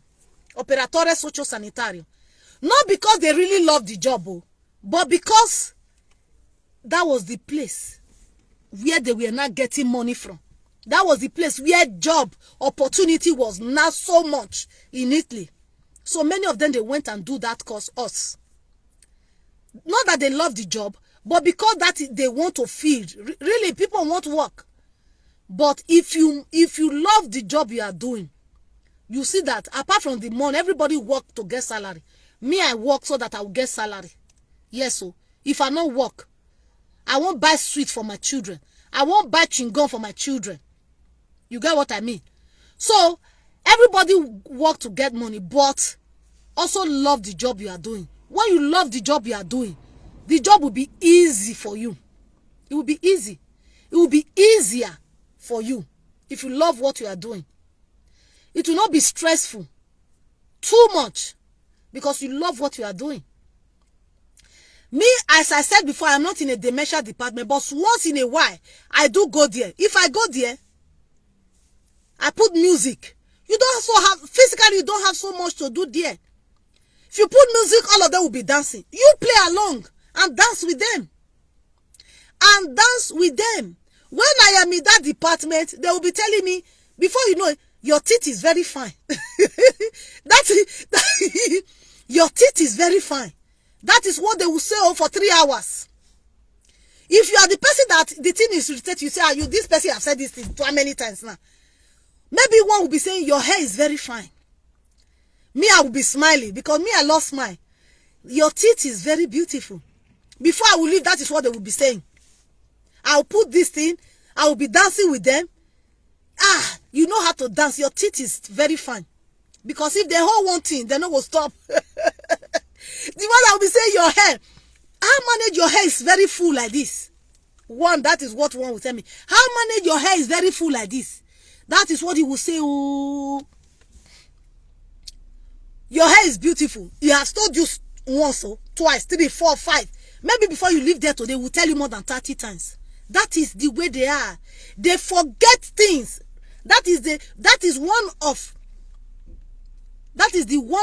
operatore socio-sanitario. Not because they really loved the job, but because that was the place where they were not getting money from. That was the place where job opportunity was not so much in Italy. So many of them, they went and do that course, us. Not that they love the job, but because that they want to feed. Really, people want work. But if you love the job you are doing, you see that apart from the money, everybody work to get salary. Me, I work so that I will get salary. Yes, so if I not work, I won't buy sweet for my children. I won't buy chewing gum for my children. You get what I mean? So everybody work to get money, but also love the job you are doing. When you love the job you are doing, the job will be easy for you. It will be easy. It will be easier for you if you love what you are doing. It will not be stressful too much because you love what you are doing. Me, as I said before, I'm not in a dementia department, but once in a while, I do go there. If I go there, I put music. You don't also have, physically, you don't have so much to do there. If you put music, all of them will be dancing. You play along and dance with them. And dance with them. When I am in that department, they will be telling me, before you know it, your teeth is very fine. Your teeth is very fine. That is what they will say for 3 hours. If you are the person that the thing is irritated, you say, you this person have said this thing too many times now. Maybe one will be saying, your hair is very fine. Me, I will be smiling because me, I love smile. Your teeth is very beautiful. Before I will leave, that is what they will be saying. I'll put this thing. I will be dancing with them. You know how to dance. Your teeth is very fine. Because if they hold one thing, they no will stop. The one that will be saying your hair. How manage your hair is very full like this. One, that is what one will tell me. How manage your hair is very full like this. That is what he will say. Oh, your hair is beautiful. He has told you once, twice, 3, 4, 5. Maybe before you leave there today, will tell you more than 30 times. That is the way they are. They forget things. That is one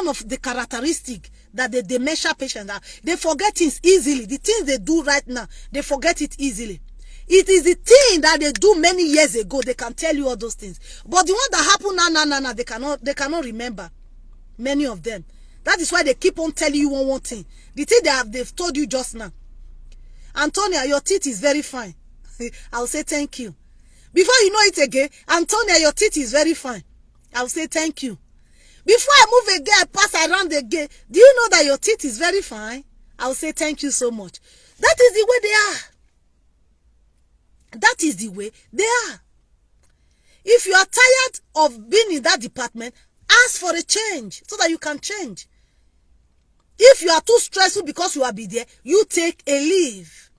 of the characteristic that the dementia patients are. They forget things easily. The things they do right now, they forget it easily. It is the thing that they do many years ago. They can tell you all those things. But the one that happened now, they cannot remember. Many of them. That is why they keep on telling you one thing. The thing they've told you just now. Antonia, your teeth is very fine. I'll say thank you. Before you know it again, Antonia, your teeth is very fine. I'll say thank you. Before I move again, I pass around again. Do you know that your teeth is very fine? I'll say thank you so much. That is the way they are. That is the way they are. If you are tired of being in that department, ask for a change so that you can change. If you are too stressful because you are be there, you take a leave.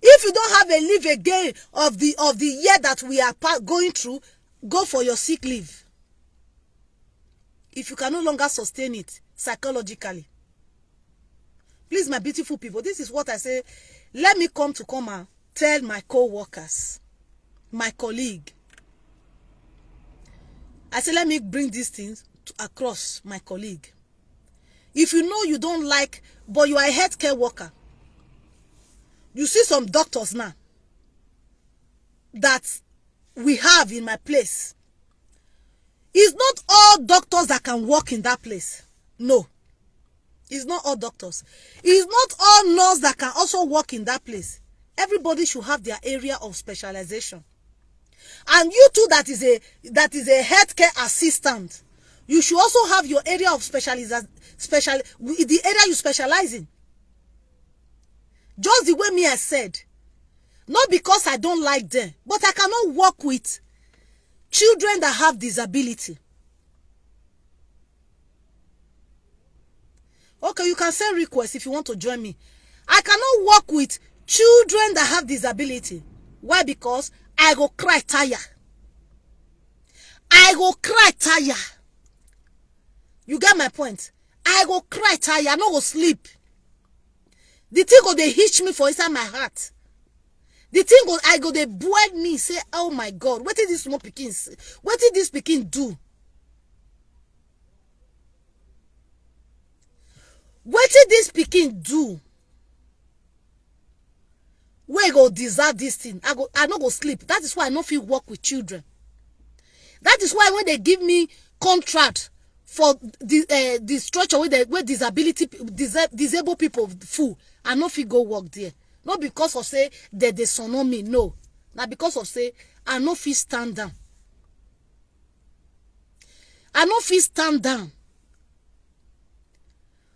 If you don't have a leave again of the year that we are going through, go for your sick leave. If you can no longer sustain it psychologically. Please, my beautiful people, this is what I say. Let me come and tell my co-workers, my colleague. I say, let me bring these things across my colleague. If you know you don't like, but you are a healthcare worker, you see some doctors now that we have in my place. It's not all doctors that can work in that place. No. It's not all doctors. It's not all nurses that can also work in that place. Everybody should have their area of specialization. And you too, that is a healthcare assistant, you should also have your area of the area you specialize in. Just the way me I said, not because I don't like them, but I cannot work with children that have disability. Okay, you can send requests if you want to join me. I cannot work with children that have disability. Why? Because I go cry tire. I go cry tire. You get my point? I go cry tire. I no go sleep. The thing go they hitch me for inside my heart. The thing go I go they boil me. Say, oh my God, what did this small pikin say? What did this pikin do? What did this pikin do? Where go deserve this thing? I no go sleep. That is why I no feel work with children. That is why when they give me contract for the structure where disabled people full, I no feel go work there. Not because of say that they son on me, no. Not because of say I no feel stand down. I no feel stand down.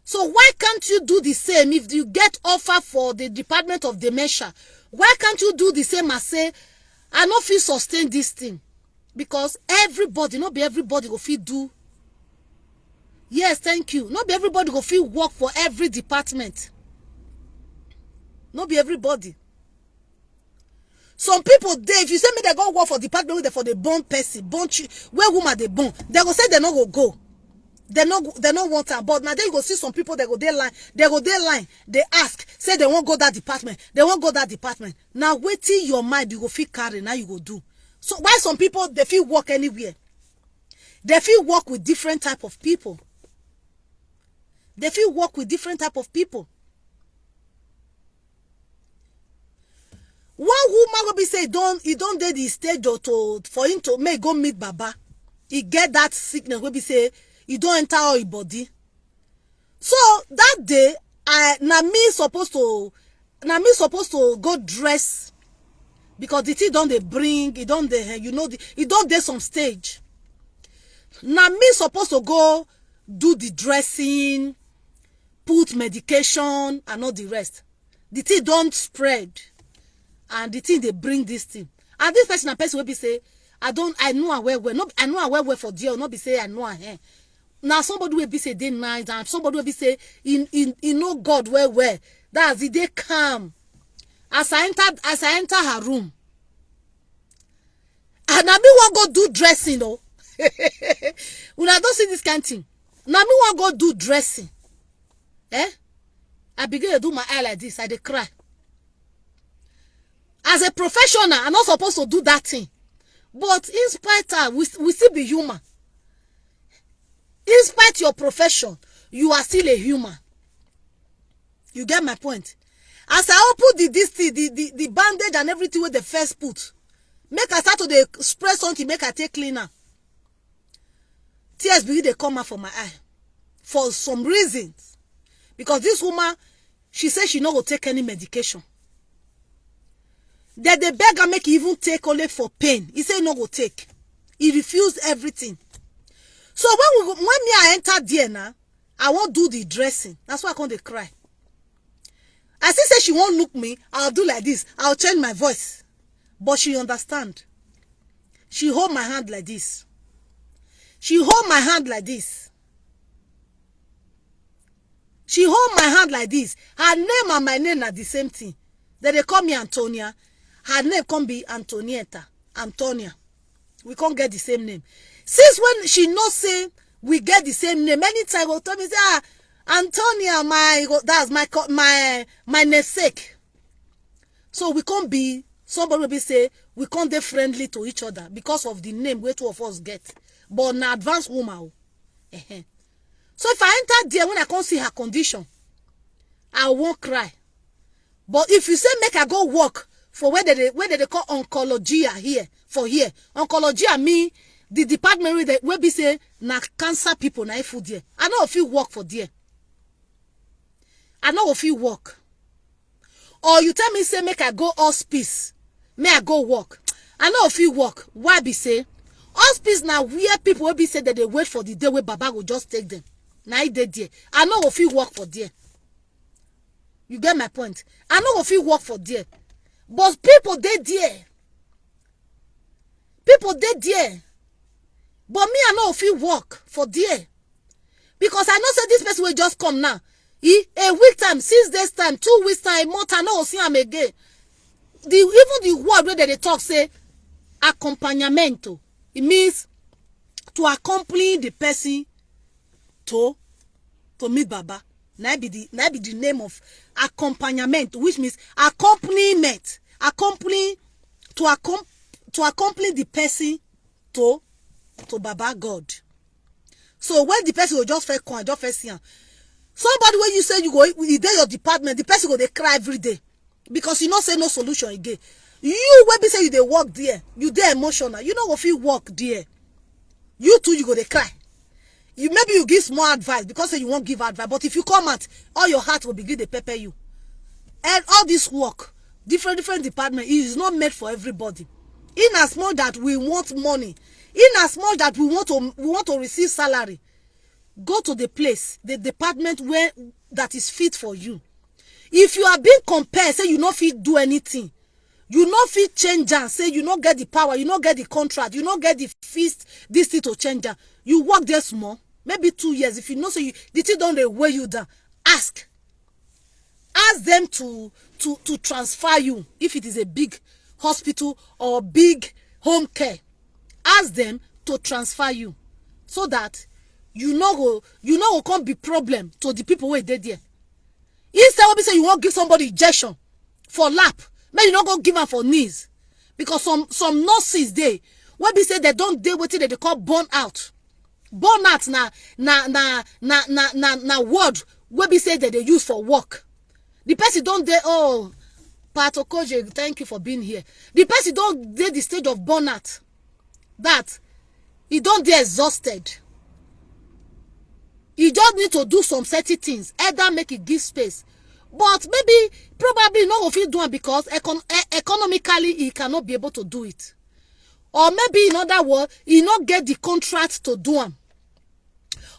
So why can't you do the same if you get offer for the Department of Dementia? Why can't you do the same as say, I no feel sustain this thing? Because everybody, not be everybody go feel do. Yes, thank you. Not be everybody go feel work for every department. Not be everybody. Some people, if you say me they go work for department for the born person, where woman they born, they go say they no go. They no want her. But now then you go see some people they go there line. They ask, say they won't go that department. They won't go that department. Now wait till your mind you go feel carry. Now you go do. So why some people they feel work anywhere? They feel work with different type of people. They feel work with different type of people. One woman will be say he don't did the stage or for him to make go meet Baba. He get that sickness will be say he don't enter all his body. So that day, na me supposed to go dress because the thing don't they bring, it don't they, you know, it don't there some stage. Na me supposed to go do the dressing, put medication and all the rest. The thing don't spread, and the thing they bring this thing. And this person will be say, I know I wear well. No, I know I wear well for dear. Not be say I know I hair. Now somebody will be say they nice, and somebody will be say in know God where that's the day come. As I enter her room, and I me want go do dressing though. When I don't see this kind of thing, now me want go do dressing. I begin to do my eye like this. I dey cry. As a professional, I'm not supposed to do that thing, but in spite of we still be human. In spite your profession, you are still a human. You get my point? As I open the bandage and everything with the first put, make I start to spray something, make I take cleaner. tears begin dey come out for my eye for some reasons, because this woman, she say she no go take any medication. Then they beg her make he even take only for pain. He say he no go take. He refused everything. So when me I enter there now, I won't do the dressing. That's why I can't cry. I still say she won't look me. I'll do like this. I'll change my voice. But she understand. She hold my hand like this. She hold my hand like this. She hold my hand like this. Her name and my name are the same thing. Then they call me Antonia. Her name can't be Antonietta. Antonia. We can't get the same name. Since when she knows say we get the same name, anytime will tell me say, Antonia, that's my namesake. So we can't be, somebody will be say we can't be friendly to each other because of the name where two of us get. But an advanced woman. So if I enter there, when I can't see her condition, I won't cry. But if you say make I go work for where they call oncology here, for here, oncology mean the department where be say na cancer people na food there. I know if you work for there. I know if you work. Or you tell me say make I go hospice, may I go work. I know if you work. Why be say hospice now where people will be say that they wait for the day where Baba will just take them. Now they there. I know if you work for there. You get my point. I know if you work for there. But people they there. People they there. But me, I know if you work for there. Because I know say this person will just come now. A week time, 6 days time, 2 weeks time, month, I know see him again. Even the word where they talk say accompagnamento. It means to accompany the person to meet Baba. Now be the name of accompaniment, which means accompaniment. To accompany the person to Baba God. So when the person will just first come, just first see him. Somebody when you say you go in your department, the person go they cry every day. Because you not say no solution again. You when be say you they work there, you they emotional. You know if you work there, you too you go they cry. Maybe you give small advice because you won't give advice. But if you come out, all your heart will begin to pepper you. And all this work, different departments, is not made for everybody. In as much that we want money, in as much that we want to receive salary, go to the place, the department where that is fit for you. If you are being compared, say you not fit do anything, you not fit change and say you not get the power, you not get the contract, you not get the fist, this thing to change. You work there small. Maybe 2 years. If you know, so the thing don't they weigh you down. Ask them to transfer you. If it is a big hospital or big home care, ask them to transfer you, so that you know can't be problem to the people who are there. Instead of say you won't give somebody injection for lap, maybe you not go give them for knees, because some nurses they when be say they don't deal with it, they call burnout. Burnout na word where be say that they use for work. The person don't dey, oh, Pato Koje, thank you for being here. The person don't dey the stage of burnout, that he don't dey exhausted. He just need to do some certain things, either make it give space. But maybe, probably not if he do it because economically he cannot be able to do it. Or maybe in other words, he not get the contract to do them.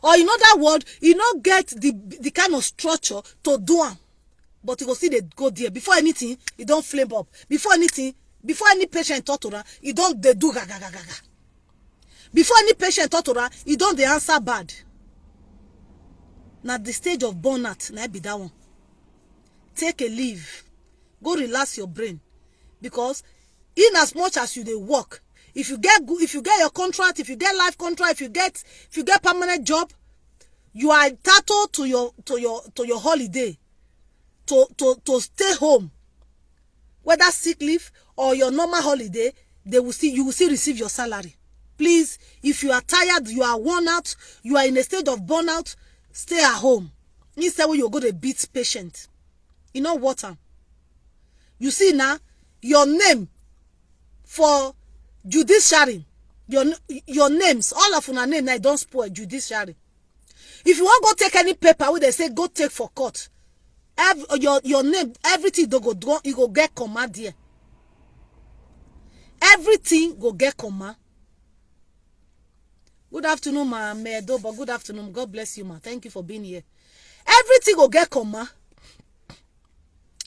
Or in other words, he not get the kind of structure to do them. But he go see they go there. Before anything, he don't flame up. Before any patient talk to her, he don't they do gaga. Before any patient talk to her, he don't they answer bad. Now the stage of burnout, now be that one. Take a leave. Go relax your brain. Because in as much as you they work, if you get your contract, if you get life contract, if you get permanent job, you are entitled to your holiday, to stay home, whether sick leave or your normal holiday. You will still receive your salary. Please, if you are tired, you are worn out, you are in a state of burnout, stay at home. Instead, when you go to beat patient, you know what? You see now, your name for judiciary, Your names, all of una name, I don't spoil judiciary. If you want go take any paper where they say go take for court, your name, everything don't go, you go get comma there. Everything go get comma. Good afternoon, ma Medo, but good afternoon. God bless you, ma. Thank you for being here. Everything go get comma.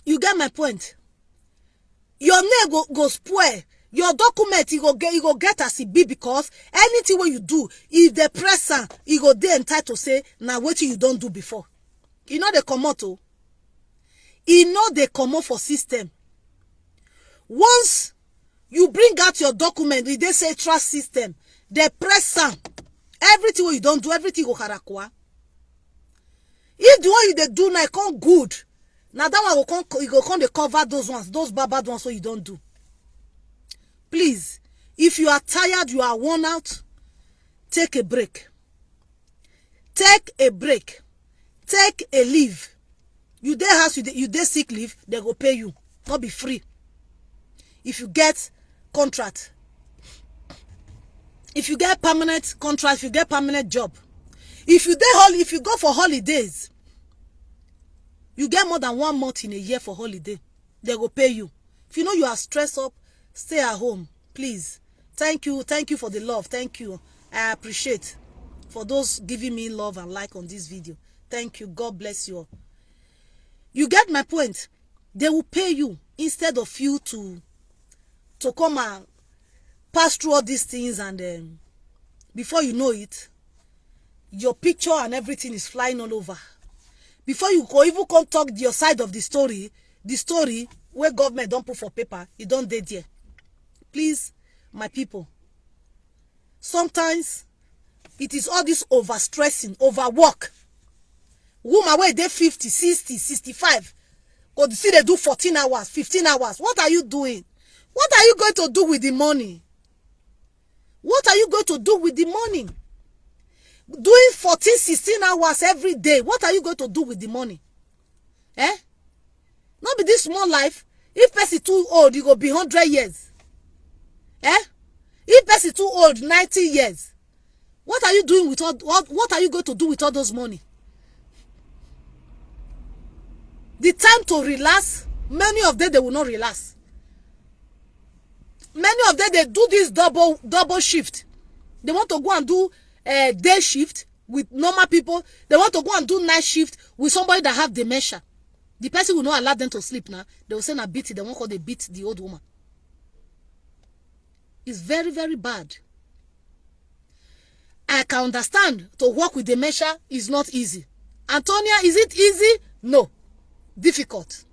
You get my point. Your name go spoil. Your document you go get as it be, because anything what you do, if the presser you go there entitled to say now what you don't do before. You know they come out. You know they come out for system. Once you bring out your document, they say trust system. The presser, everything what you don't do, everything go karakwa. If the one you they do now come good, now that one will come, you go come they cover those ones, those bad ones what you don't do. Please, if you are tired, you are worn out, take a break. Take a break. Take a leave. You dey house, you dey sick leave, they go pay you. Not be free. If you get contract, if you get permanent contract, if you get permanent job, if you go for holidays, you get more than 1 month in a year for holiday, they go pay you. If you know you are stressed up, stay at home, please. Thank you for the love. Thank you. I appreciate for those giving me love and like on this video. Thank you. God bless you all. You get my point. They will pay you instead of you to come and pass through all these things, and before you know it, your picture and everything is flying all over. Before you go even come talk your side of the story where government don't put for paper, you don't dey there. Please, my people, sometimes it is all this overstressing, overwork. Woman where they 50, 60, 65, go see they do 14 hours, 15 hours. What are you doing? What are you going to do with the money? What are you going to do with the money? Doing 14, 16 hours every day. What are you going to do with the money? Eh? Not be this small life. If person too old, you go be 100 years. Eh? If person too old, 90 years. What are you doing with all, what are you going to do with all those money? The time to relax, many of them, they will not relax. Many of them, they do this double shift. They want to go and do a day shift with normal people. They want to go and do night shift with somebody that have dementia. The person will not allow them to sleep now. They will say, "Na beat it." They won't call they beat the old woman. It's very, very bad. I can understand to work with dementia is not easy. Antonia, is it easy? No. Difficult.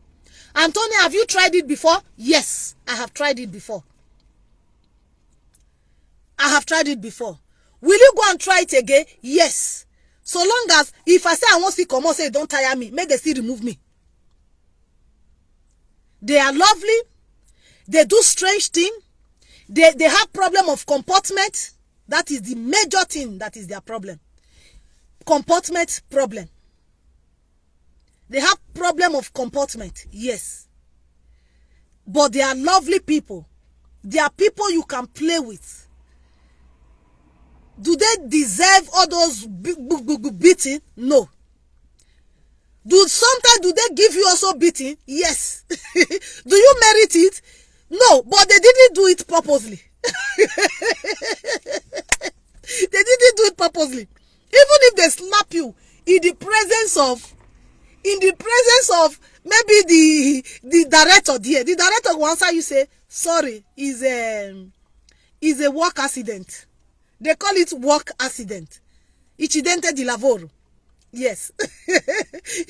Antonia, have you tried it before? Yes, I have tried it before. I have tried it before. Will you go and try it again? Yes. So long as, if I say I want to come on, say don't tire me, make they still remove me. They are lovely. They do strange things. They have problem of comportment. That is the major thing that is their problem. Comportment problem. They have problem of comportment, yes. But they are lovely people. They are people you can play with. Do they deserve all those beating? No. Sometimes do they give you also beating? Yes. Do you merit it? No, but they didn't do it purposely. They didn't do it purposely. Even if they slap you in the presence of maybe the director there, the director will answer you, say, sorry, is a work accident. They call it work accident. Incidente di lavoro. Yes.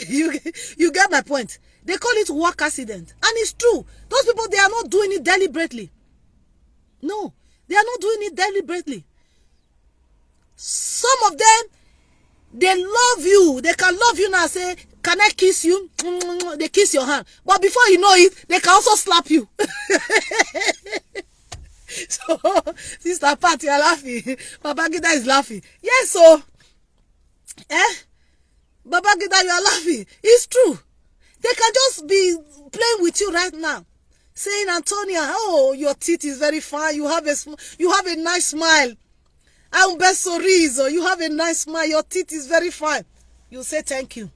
you get my point. They call it work accident. And it's true. Those people, they are not doing it deliberately. No, they are not doing it deliberately. Some of them, they love you. They can love you now, say, can I kiss you? They kiss your hand. But before you know it, they can also slap you. So, Sister Pat, you're laughing. Baba Gida is laughing. Yes, so, Baba Gida, you are laughing. It's true. They can just be playing with you right now. saying, Antonia, oh, your teeth is very fine. You have a nice smile. Un bel sorriso. You have a nice smile. Your teeth is very fine. You say thank you.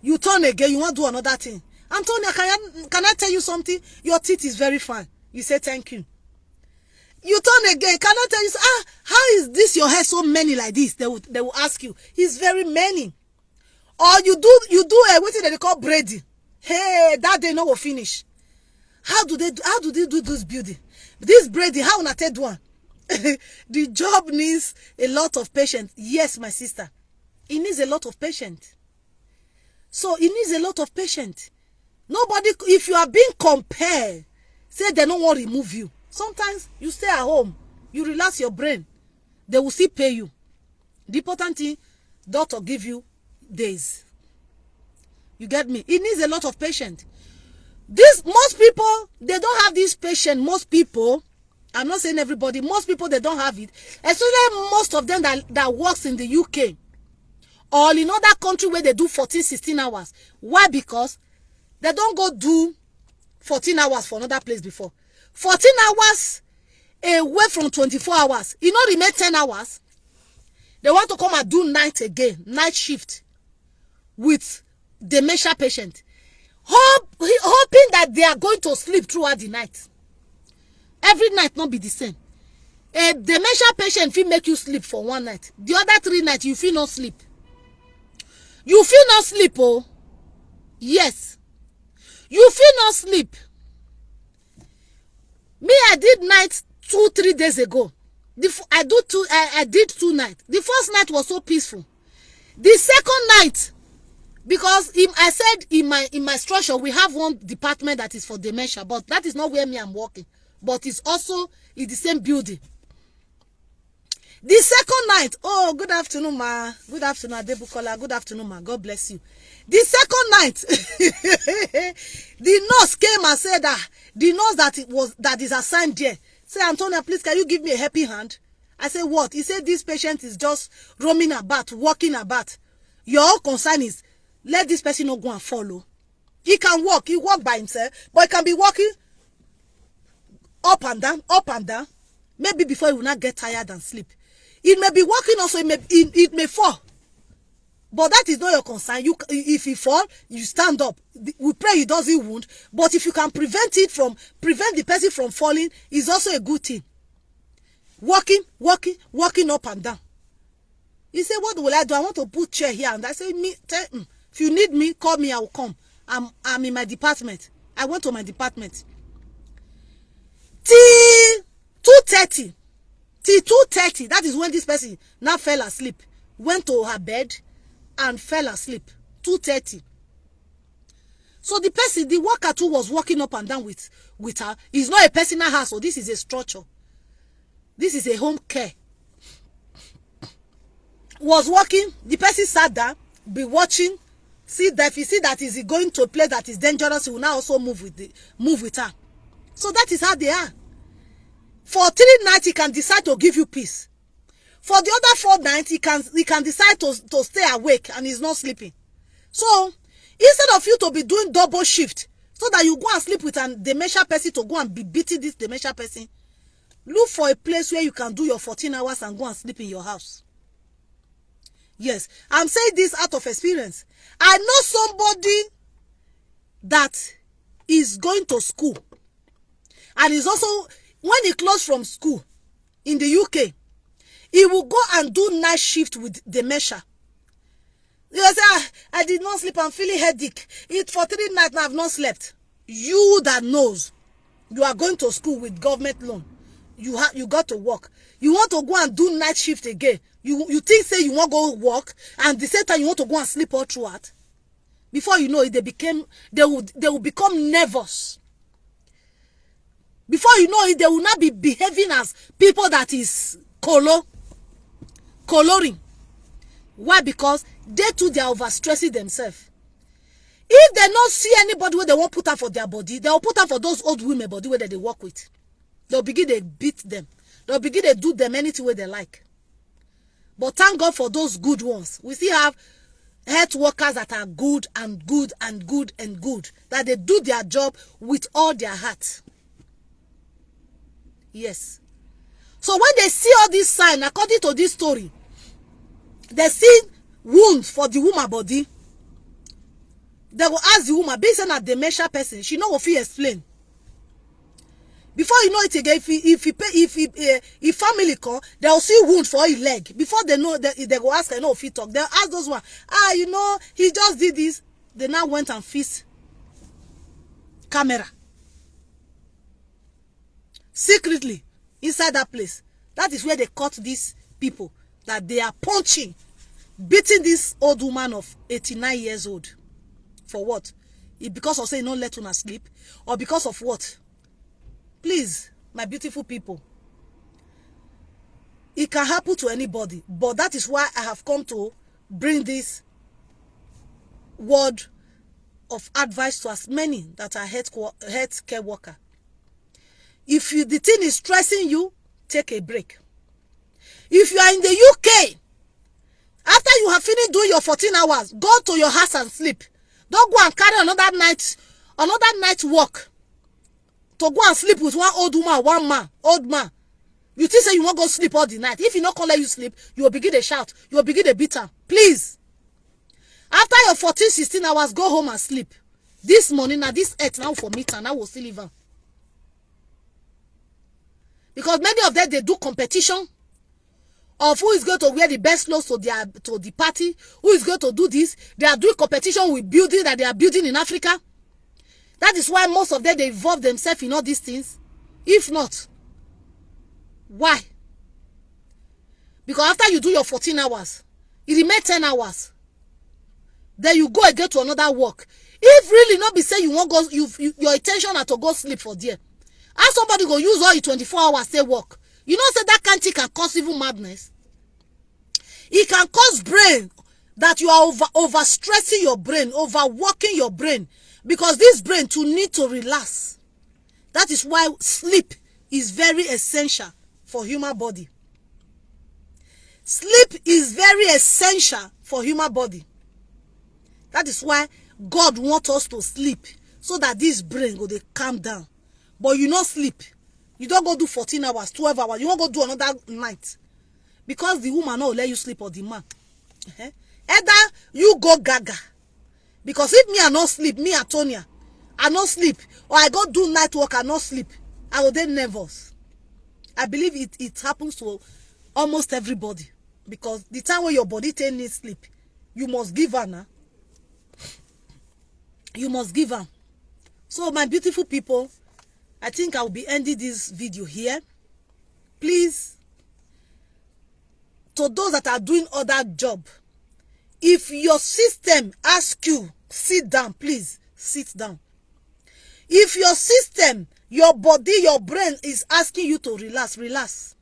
You turn again. You want to do another thing. Antonia, can I tell you something? Your teeth is very fine. You say thank you. You turn again. Can I tell you? How is this your hair so many like this? They will ask you. It's very many. Or you do what they call braiding. Hey, that day no will finish. How do they do this building? This braiding, how on a third one? The job needs a lot of patience. Yes, my sister. It needs a lot of patience. So it needs a lot of patience. Nobody, if you are being compared, say they don't want to remove you. Sometimes you stay at home, you relax your brain. They will still pay you. The important thing, doctor give you days. You get me? It needs a lot of patience. Most people, they don't have this patience. Most people, I'm not saying everybody, most people, they don't have it. Especially most of them that works in the UK or in other country where they do 14, 16 hours. Why? Because they don't go do 14 hours for another place before. 14 hours away from 24 hours. You know, remain 10 hours. They want to come and do night again, night shift with dementia patient. Hoping that they are going to sleep throughout the night. Every night not be the same. A dementia patient will make you sleep for one night. The other 3 nights you feel not sleep. You feel not sleep, oh. Yes. You feel not sleep. Me, I did night 2-3 days ago. I did 2 nights. The first night was so peaceful. The second night, because I said in my structure we have one department that is for dementia, but that is not where I'm working. But it's also in the same building. The second night, oh, good afternoon, ma. Good afternoon, Adebukola. Good afternoon, ma. God bless you. The second night, the nurse came and said that the nurse that is assigned there, say, Antonia, please, can you give me a helping hand? I said, what? He said, this patient is just roaming about, walking about. Your concern is, let this person not go and follow. He can walk. He walk by himself, but he can be walking up and down, up and down. Maybe before he will not get tired and sleep. It may be walking also, it may fall. But that is not your concern. If he fall, you stand up. We pray he doesn't wound. But if you can prevent the person from falling, is also a good thing. Walking up and down. He said, what will I do? I want to put chair here. And I said, if you need me, call me, I will come. I'm in my department. I went to my department. Till 2:30. Till 2:30. That is when this person now fell asleep. Went to her bed and fell asleep. 2:30. So the worker too was walking up and down with her. It's not a personal house, so this is a structure. This is a home care. Was walking, the person sat down, be watching, see that if you see that is going to a place that is dangerous, he will now also move with her. So that is how they are. For 3 nights, he can decide to give you peace. For the other 4 nights, he can decide to stay awake and he's not sleeping. So instead of you to be doing double shift, so that you go and sleep with a dementia person to go and be beating this dementia person, look for a place where you can do your 14 hours and go and sleep in your house. Yes, I'm saying this out of experience. I know somebody that is going to school and is also, when he closed from school in the UK, he will go and do night shift with dementia. He will say, I did not sleep, I'm feeling headache. For 3 nights now, I've not slept. You that knows, you are going to school with government loan. You got to work. You want to go and do night shift again. You think say you want to go work, and the same time you want to go and sleep all throughout. Before you know it, they will become nervous. Before you know it, they will not be behaving as people that is coloring. Why? Because they too, they are overstressing themselves. If they not see anybody where they won't put up for their body, they will put up for those old women body where they work with. They'll begin to beat them. They'll begin to do them anything way they like. But thank God for those good ones. We still have health workers that are good and good and good and good, that they do their job with all their heart. Yes. So when they see all these signs, according to this story, they see wounds for the woman body. They will ask the woman, based on a dementia person, she know what he explain. Before you know it again, if family come, they'll see wound for his leg. Before they know that, they go ask her, no, if he talk. They'll ask those one, you know, he just did this. They now went and fixed camera secretly inside that place. That is where they caught these people that they are punching, beating this old woman of 89 years old. For what? Because of saying, no, let una sleep, or because of what? Please, my beautiful people, it can happen to anybody, but that is why I have come to bring this word of advice to as many that are health care worker. If the thing is stressing you, take a break. If you are in the UK, after you have finished doing your 14 hours, go to your house and sleep. Don't go and carry another night work to go and sleep with one old woman, old man. You think say you won't go sleep all the night. If you not gonna let you sleep, you will begin to shout. You will begin to beat her. Please. After your 14, 16 hours, go home and sleep. This morning, now this earth now for me, and I will still live on. Because many of them, they do competition of who is going to wear the best clothes to the party, who is going to do this. They are doing competition with building that they are building in Africa. That is why most of them, they involve themselves in all these things. If not, why? Because after you do your 14 hours, it remains 10 hours. Then you go again to another work. If really not be say you won't go, your intention are to go sleep for there. How somebody go use all your 24 hours say work? You know, say that kind of thing can cause even madness. It can cause brain that you are overstressing your brain, overworking your brain. Because this brain to need to relax. That is why sleep is very essential for human body. Sleep is very essential for human body. That is why God wants us to sleep, so that this brain go dey calm down. But you not sleep. You don't go do 14 hours, 12 hours. You won't go do another night. Because the woman not let you sleep, or the man. Either you go gaga. Because if me I not sleep, me Antonia, I not sleep, or I go do night work, I not sleep, I will then nervous. I believe it happens to almost everybody. Because the time when your body needs sleep, you must give her now. You must give her. So my beautiful people, I think I will be ending this video here. Please, to those that are doing other job, if your system asks you, sit down, please, sit down. If your system, your body, your brain is asking you to relax, relax.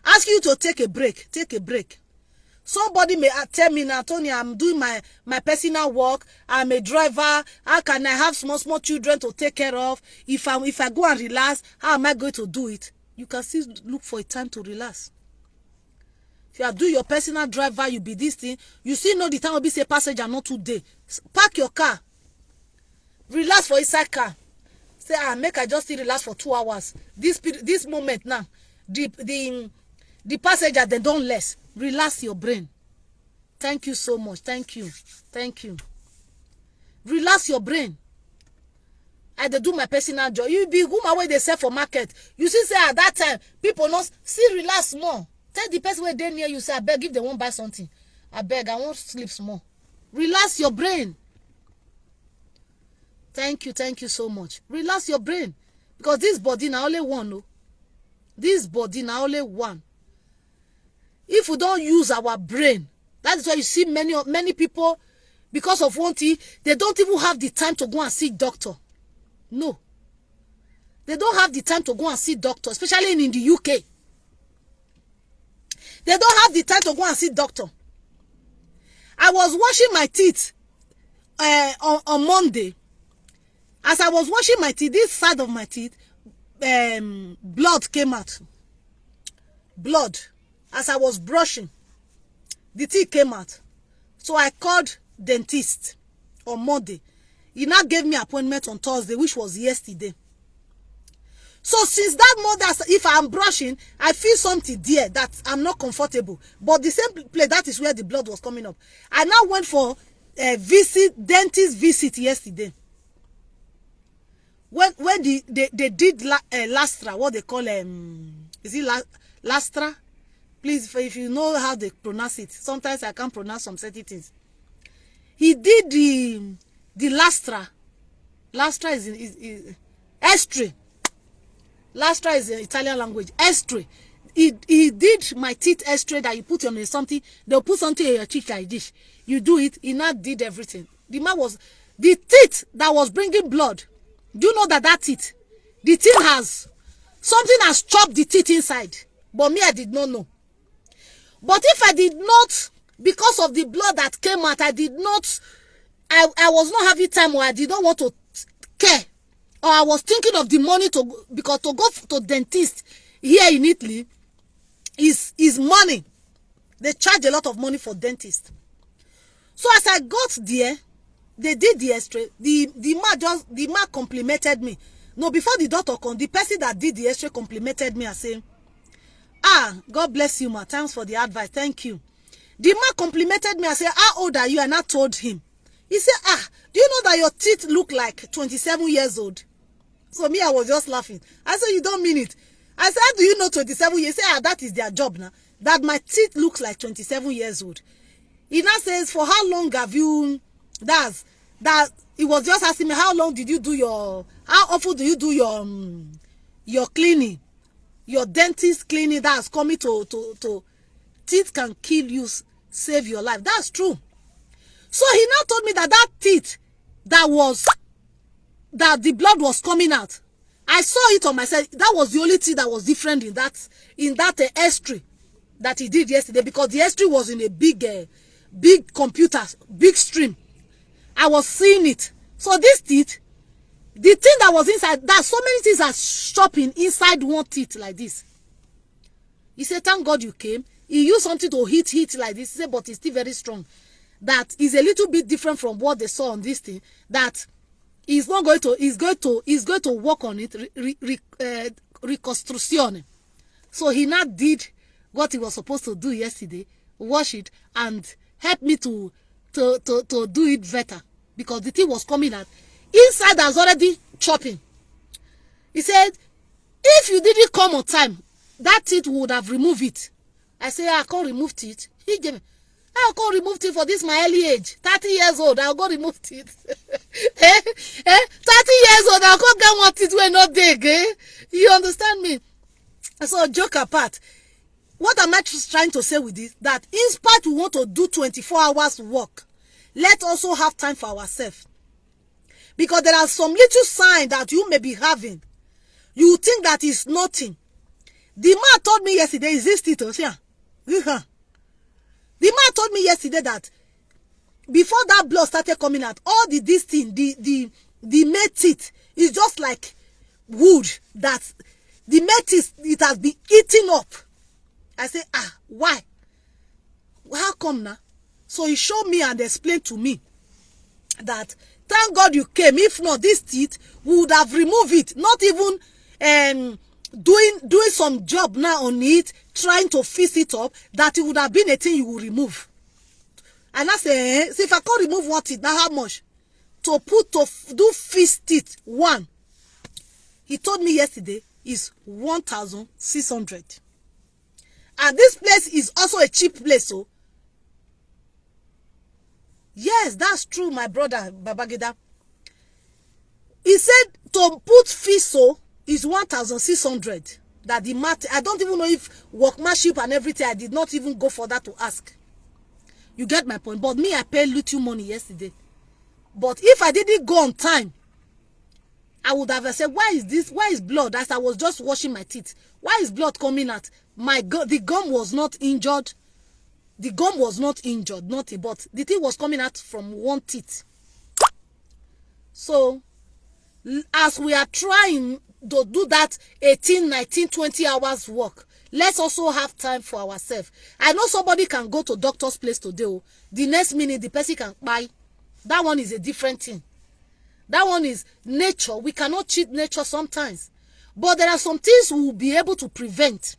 Ask you to take a break, take a break. Somebody may tell me, now, Tony, I'm doing my personal work. I'm a driver. How can I have small children to take care of? If I go and relax, how am I going to do it? You can still look for a time to relax. If you are doing your personal driver, you be this thing. You still know the time will be say passenger, not today. Park your car. Relax for inside car. Say, make I just still relax for 2 hours. This moment now, the passenger, they don't less. Relax your brain. Thank you so much. Thank you. Thank you. Relax your brain. I do my personal job. You be woman where they sell for market. You see, say at that time, people not still relax more. Tell the person where they near you, say, I beg, if they won't buy something. I beg, I won't sleep small. Relax your brain. Thank you so much. Relax your brain. Because this body now only one, no. This body now only one. If we don't use our brain, that is why you see many people, because of one thing, they don't even have the time to go and see doctor. No. They don't have the time to go and see doctor, especially in the UK. They don't have the time to go and see doctor. I was washing my teeth on Monday. As I was washing my teeth, this side of my teeth, blood came out. Blood. As I was brushing, the teeth came out. So I called dentist on Monday. He now gave me appointment on Thursday, which was yesterday. So since that Monday, if I'm brushing, I feel something there that I'm not comfortable. But the same place, that is where the blood was coming up. I now went for a dentist visit yesterday. When they did lastra, what they call is it lastra? Please, if you know how they pronounce it, sometimes I can't pronounce some certain things. He did the lastra. Lastra is X-ray. Lastra is in Italian language. X-ray. He did my teeth X-ray that you put on something. They'll put something in your teeth like this. You do it. He now did everything. The man was the teeth that was bringing blood. Do you know that teeth? The thing has something has chopped the teeth inside. But me, I did not know. But if I did not, because of the blood that came out, I did not. I was not having time, or I did not want to care. Or I was thinking of the money because to go to dentist here in Italy is money. They charge a lot of money for dentist. So as I got there, they did the X-ray. The man complimented me. No, before the doctor come, the person that did the X-ray complimented me and saying, God bless you, ma. Thanks for the advice. Thank you. The man complimented me and said, how old are you? And I told him. He said, do you know that your teeth look like 27 years old? So me, I was just laughing. I said, you don't mean it. I said, how do you know 27 years? He said, that is their job now. That my teeth looks like 27 years old. He now says, for how long have you, that he was just asking me, how long did you do how often do you do your cleaning? Your dentist cleaning that's coming to teeth can kill you, save your life. That's true. So he now told me that teeth that the blood was coming out. I saw it on myself. That was the only thing that was different in that X-ray that he did yesterday, because the X-ray was in a big computer, big stream. I was seeing it. So this teeth, the thing that was inside, that so many things are shopping inside one teeth like this. He said, thank God you came. He used something to hit like this. He said, but it's still very strong. That is a little bit different from what they saw on this thing. That he's going to work on it, reconstruction. So he now did what he was supposed to do yesterday, wash it and help me to do it better, because the thing was coming out. Inside I was already chopping. He said, if you didn't come on time, that teeth would have removed it. I said, I can't remove teeth. He gave me, I can't remove teeth for this my early age. 30 years old, I'll go remove teeth. 30 years old, I'll go get one teeth when not there, eh? You understand me? So joke apart. What am I trying to say with this? That in spite we want to do 24 hours work, let's also have time for ourselves. Because there are some little signs that you may be having. You think that is nothing. The man told me yesterday, is this teeth? Yeah. The man told me yesterday that before that blood started coming out, all this thing, the male teeth is just like wood that the male teeth, it has been eaten up. I say, why? How come now? So he showed me and explained to me that thank God you came. If not, this teeth would have removed it. Not even doing some job now on it, trying to fix it up, that it would have been a thing you will remove. And I say, so if I can't remove one teeth, now how much? To do fix teeth, one. He told me yesterday is 1,600. And this place is also a cheap place, so. Yes, that's true, my brother, Babagida. He said to put fiso is 1,600. That the matter, I don't even know if workmanship and everything, I did not even go for that to ask. You get my point? But me, I paid little money yesterday. But if I didn't go on time, I would have said, why is this? Why is blood? As I was just washing my teeth. Why is blood coming out? The gum was not injured. The gum was not injured, nothing, but the thing was coming out from one teeth. So, as we are trying to do that 18, 19, 20 hours work, Let's also have time for ourselves. I know somebody can go to doctor's place today. The next minute, the person can buy. That one is a different thing. That one is nature. We cannot cheat nature sometimes. But there are some things we will be able to prevent.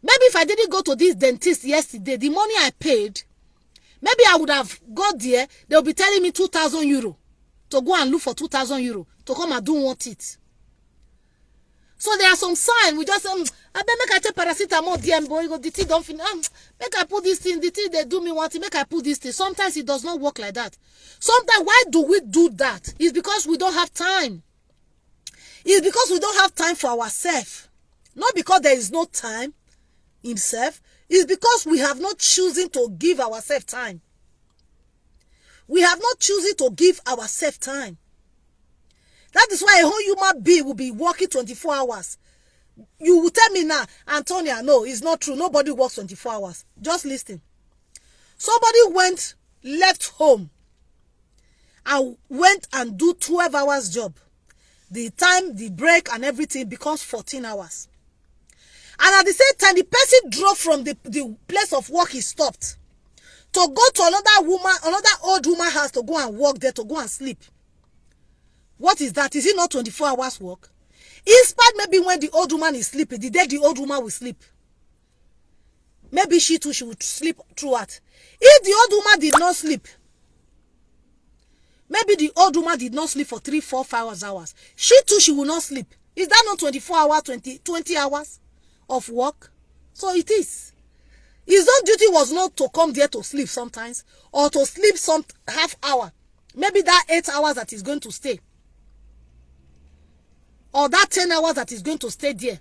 Maybe if I didn't go to this dentist yesterday, the money I paid, maybe I would have got there. They'll be telling me 2,000 euro to go and look for 2,000 euro to come and do one teeth. So there are some signs. We just say, I bet make I take paracetamol, DM boy, the teeth don't finish. Make I put this thing, the teeth they do me one thing, make I put this thing. Sometimes it does not work like that. Sometimes why do we do that? It's because we don't have time. It's because we don't have time for ourselves. Not because there is no time himself. It's because we have not chosen to give ourselves time. We have not chosen to give ourselves time. That is why a whole human being will be working 24 hours. You will tell me now, Antonia, no, it's not true. Nobody works 24 hours. Just listen. Somebody left home and went and do 12 hours job. The time, the break and everything becomes 14 hours. And at the same time, the person drove from the place of work he stopped to go to another old woman house to go and work there, to go and sleep. What is that? Is it not 24 hours work? In spite, maybe when the old woman is sleeping, the day the old woman will sleep. Maybe she too, she would sleep throughout. If the old woman did not sleep, maybe the old woman did not sleep for 3, 4, 5 hours. She too, she will not sleep. Is that not 24 hours, 20 hours of work? So it is. His own duty was not to come there to sleep sometimes, or to sleep some half hour. Maybe that 8 hours that is going to stay. Or that 10 hours that is going to stay there.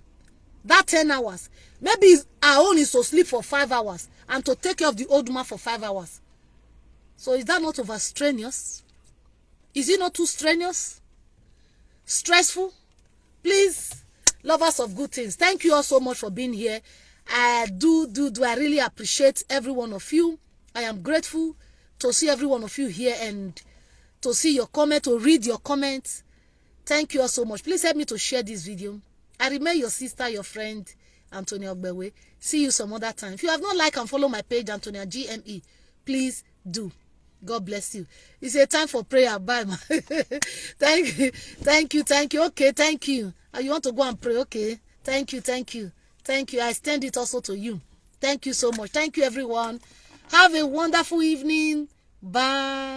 That 10 hours. Maybe our own is to sleep for 5 hours and to take care of the old woman for 5 hours. So is that not over strenuous? Is it not too strenuous? Stressful? Please, lovers of good things, thank you all so much for being here. I I really appreciate every one of you. I am grateful to see every one of you here and to see your comment, to read your comments. Thank you all so much. Please help me to share this video. I remain your sister, your friend, Antonia Ogbewe. See you some other time. If you have not liked and follow my page, Antonia GME, please do. God bless you. It's a time for prayer. Bye, man. Thank you. Thank you. Thank you. Okay, thank you. You want to go and pray? Okay. Thank you. Thank you. Thank you. I extend it also to you. Thank you so much. Thank you, everyone. Have a wonderful evening. Bye.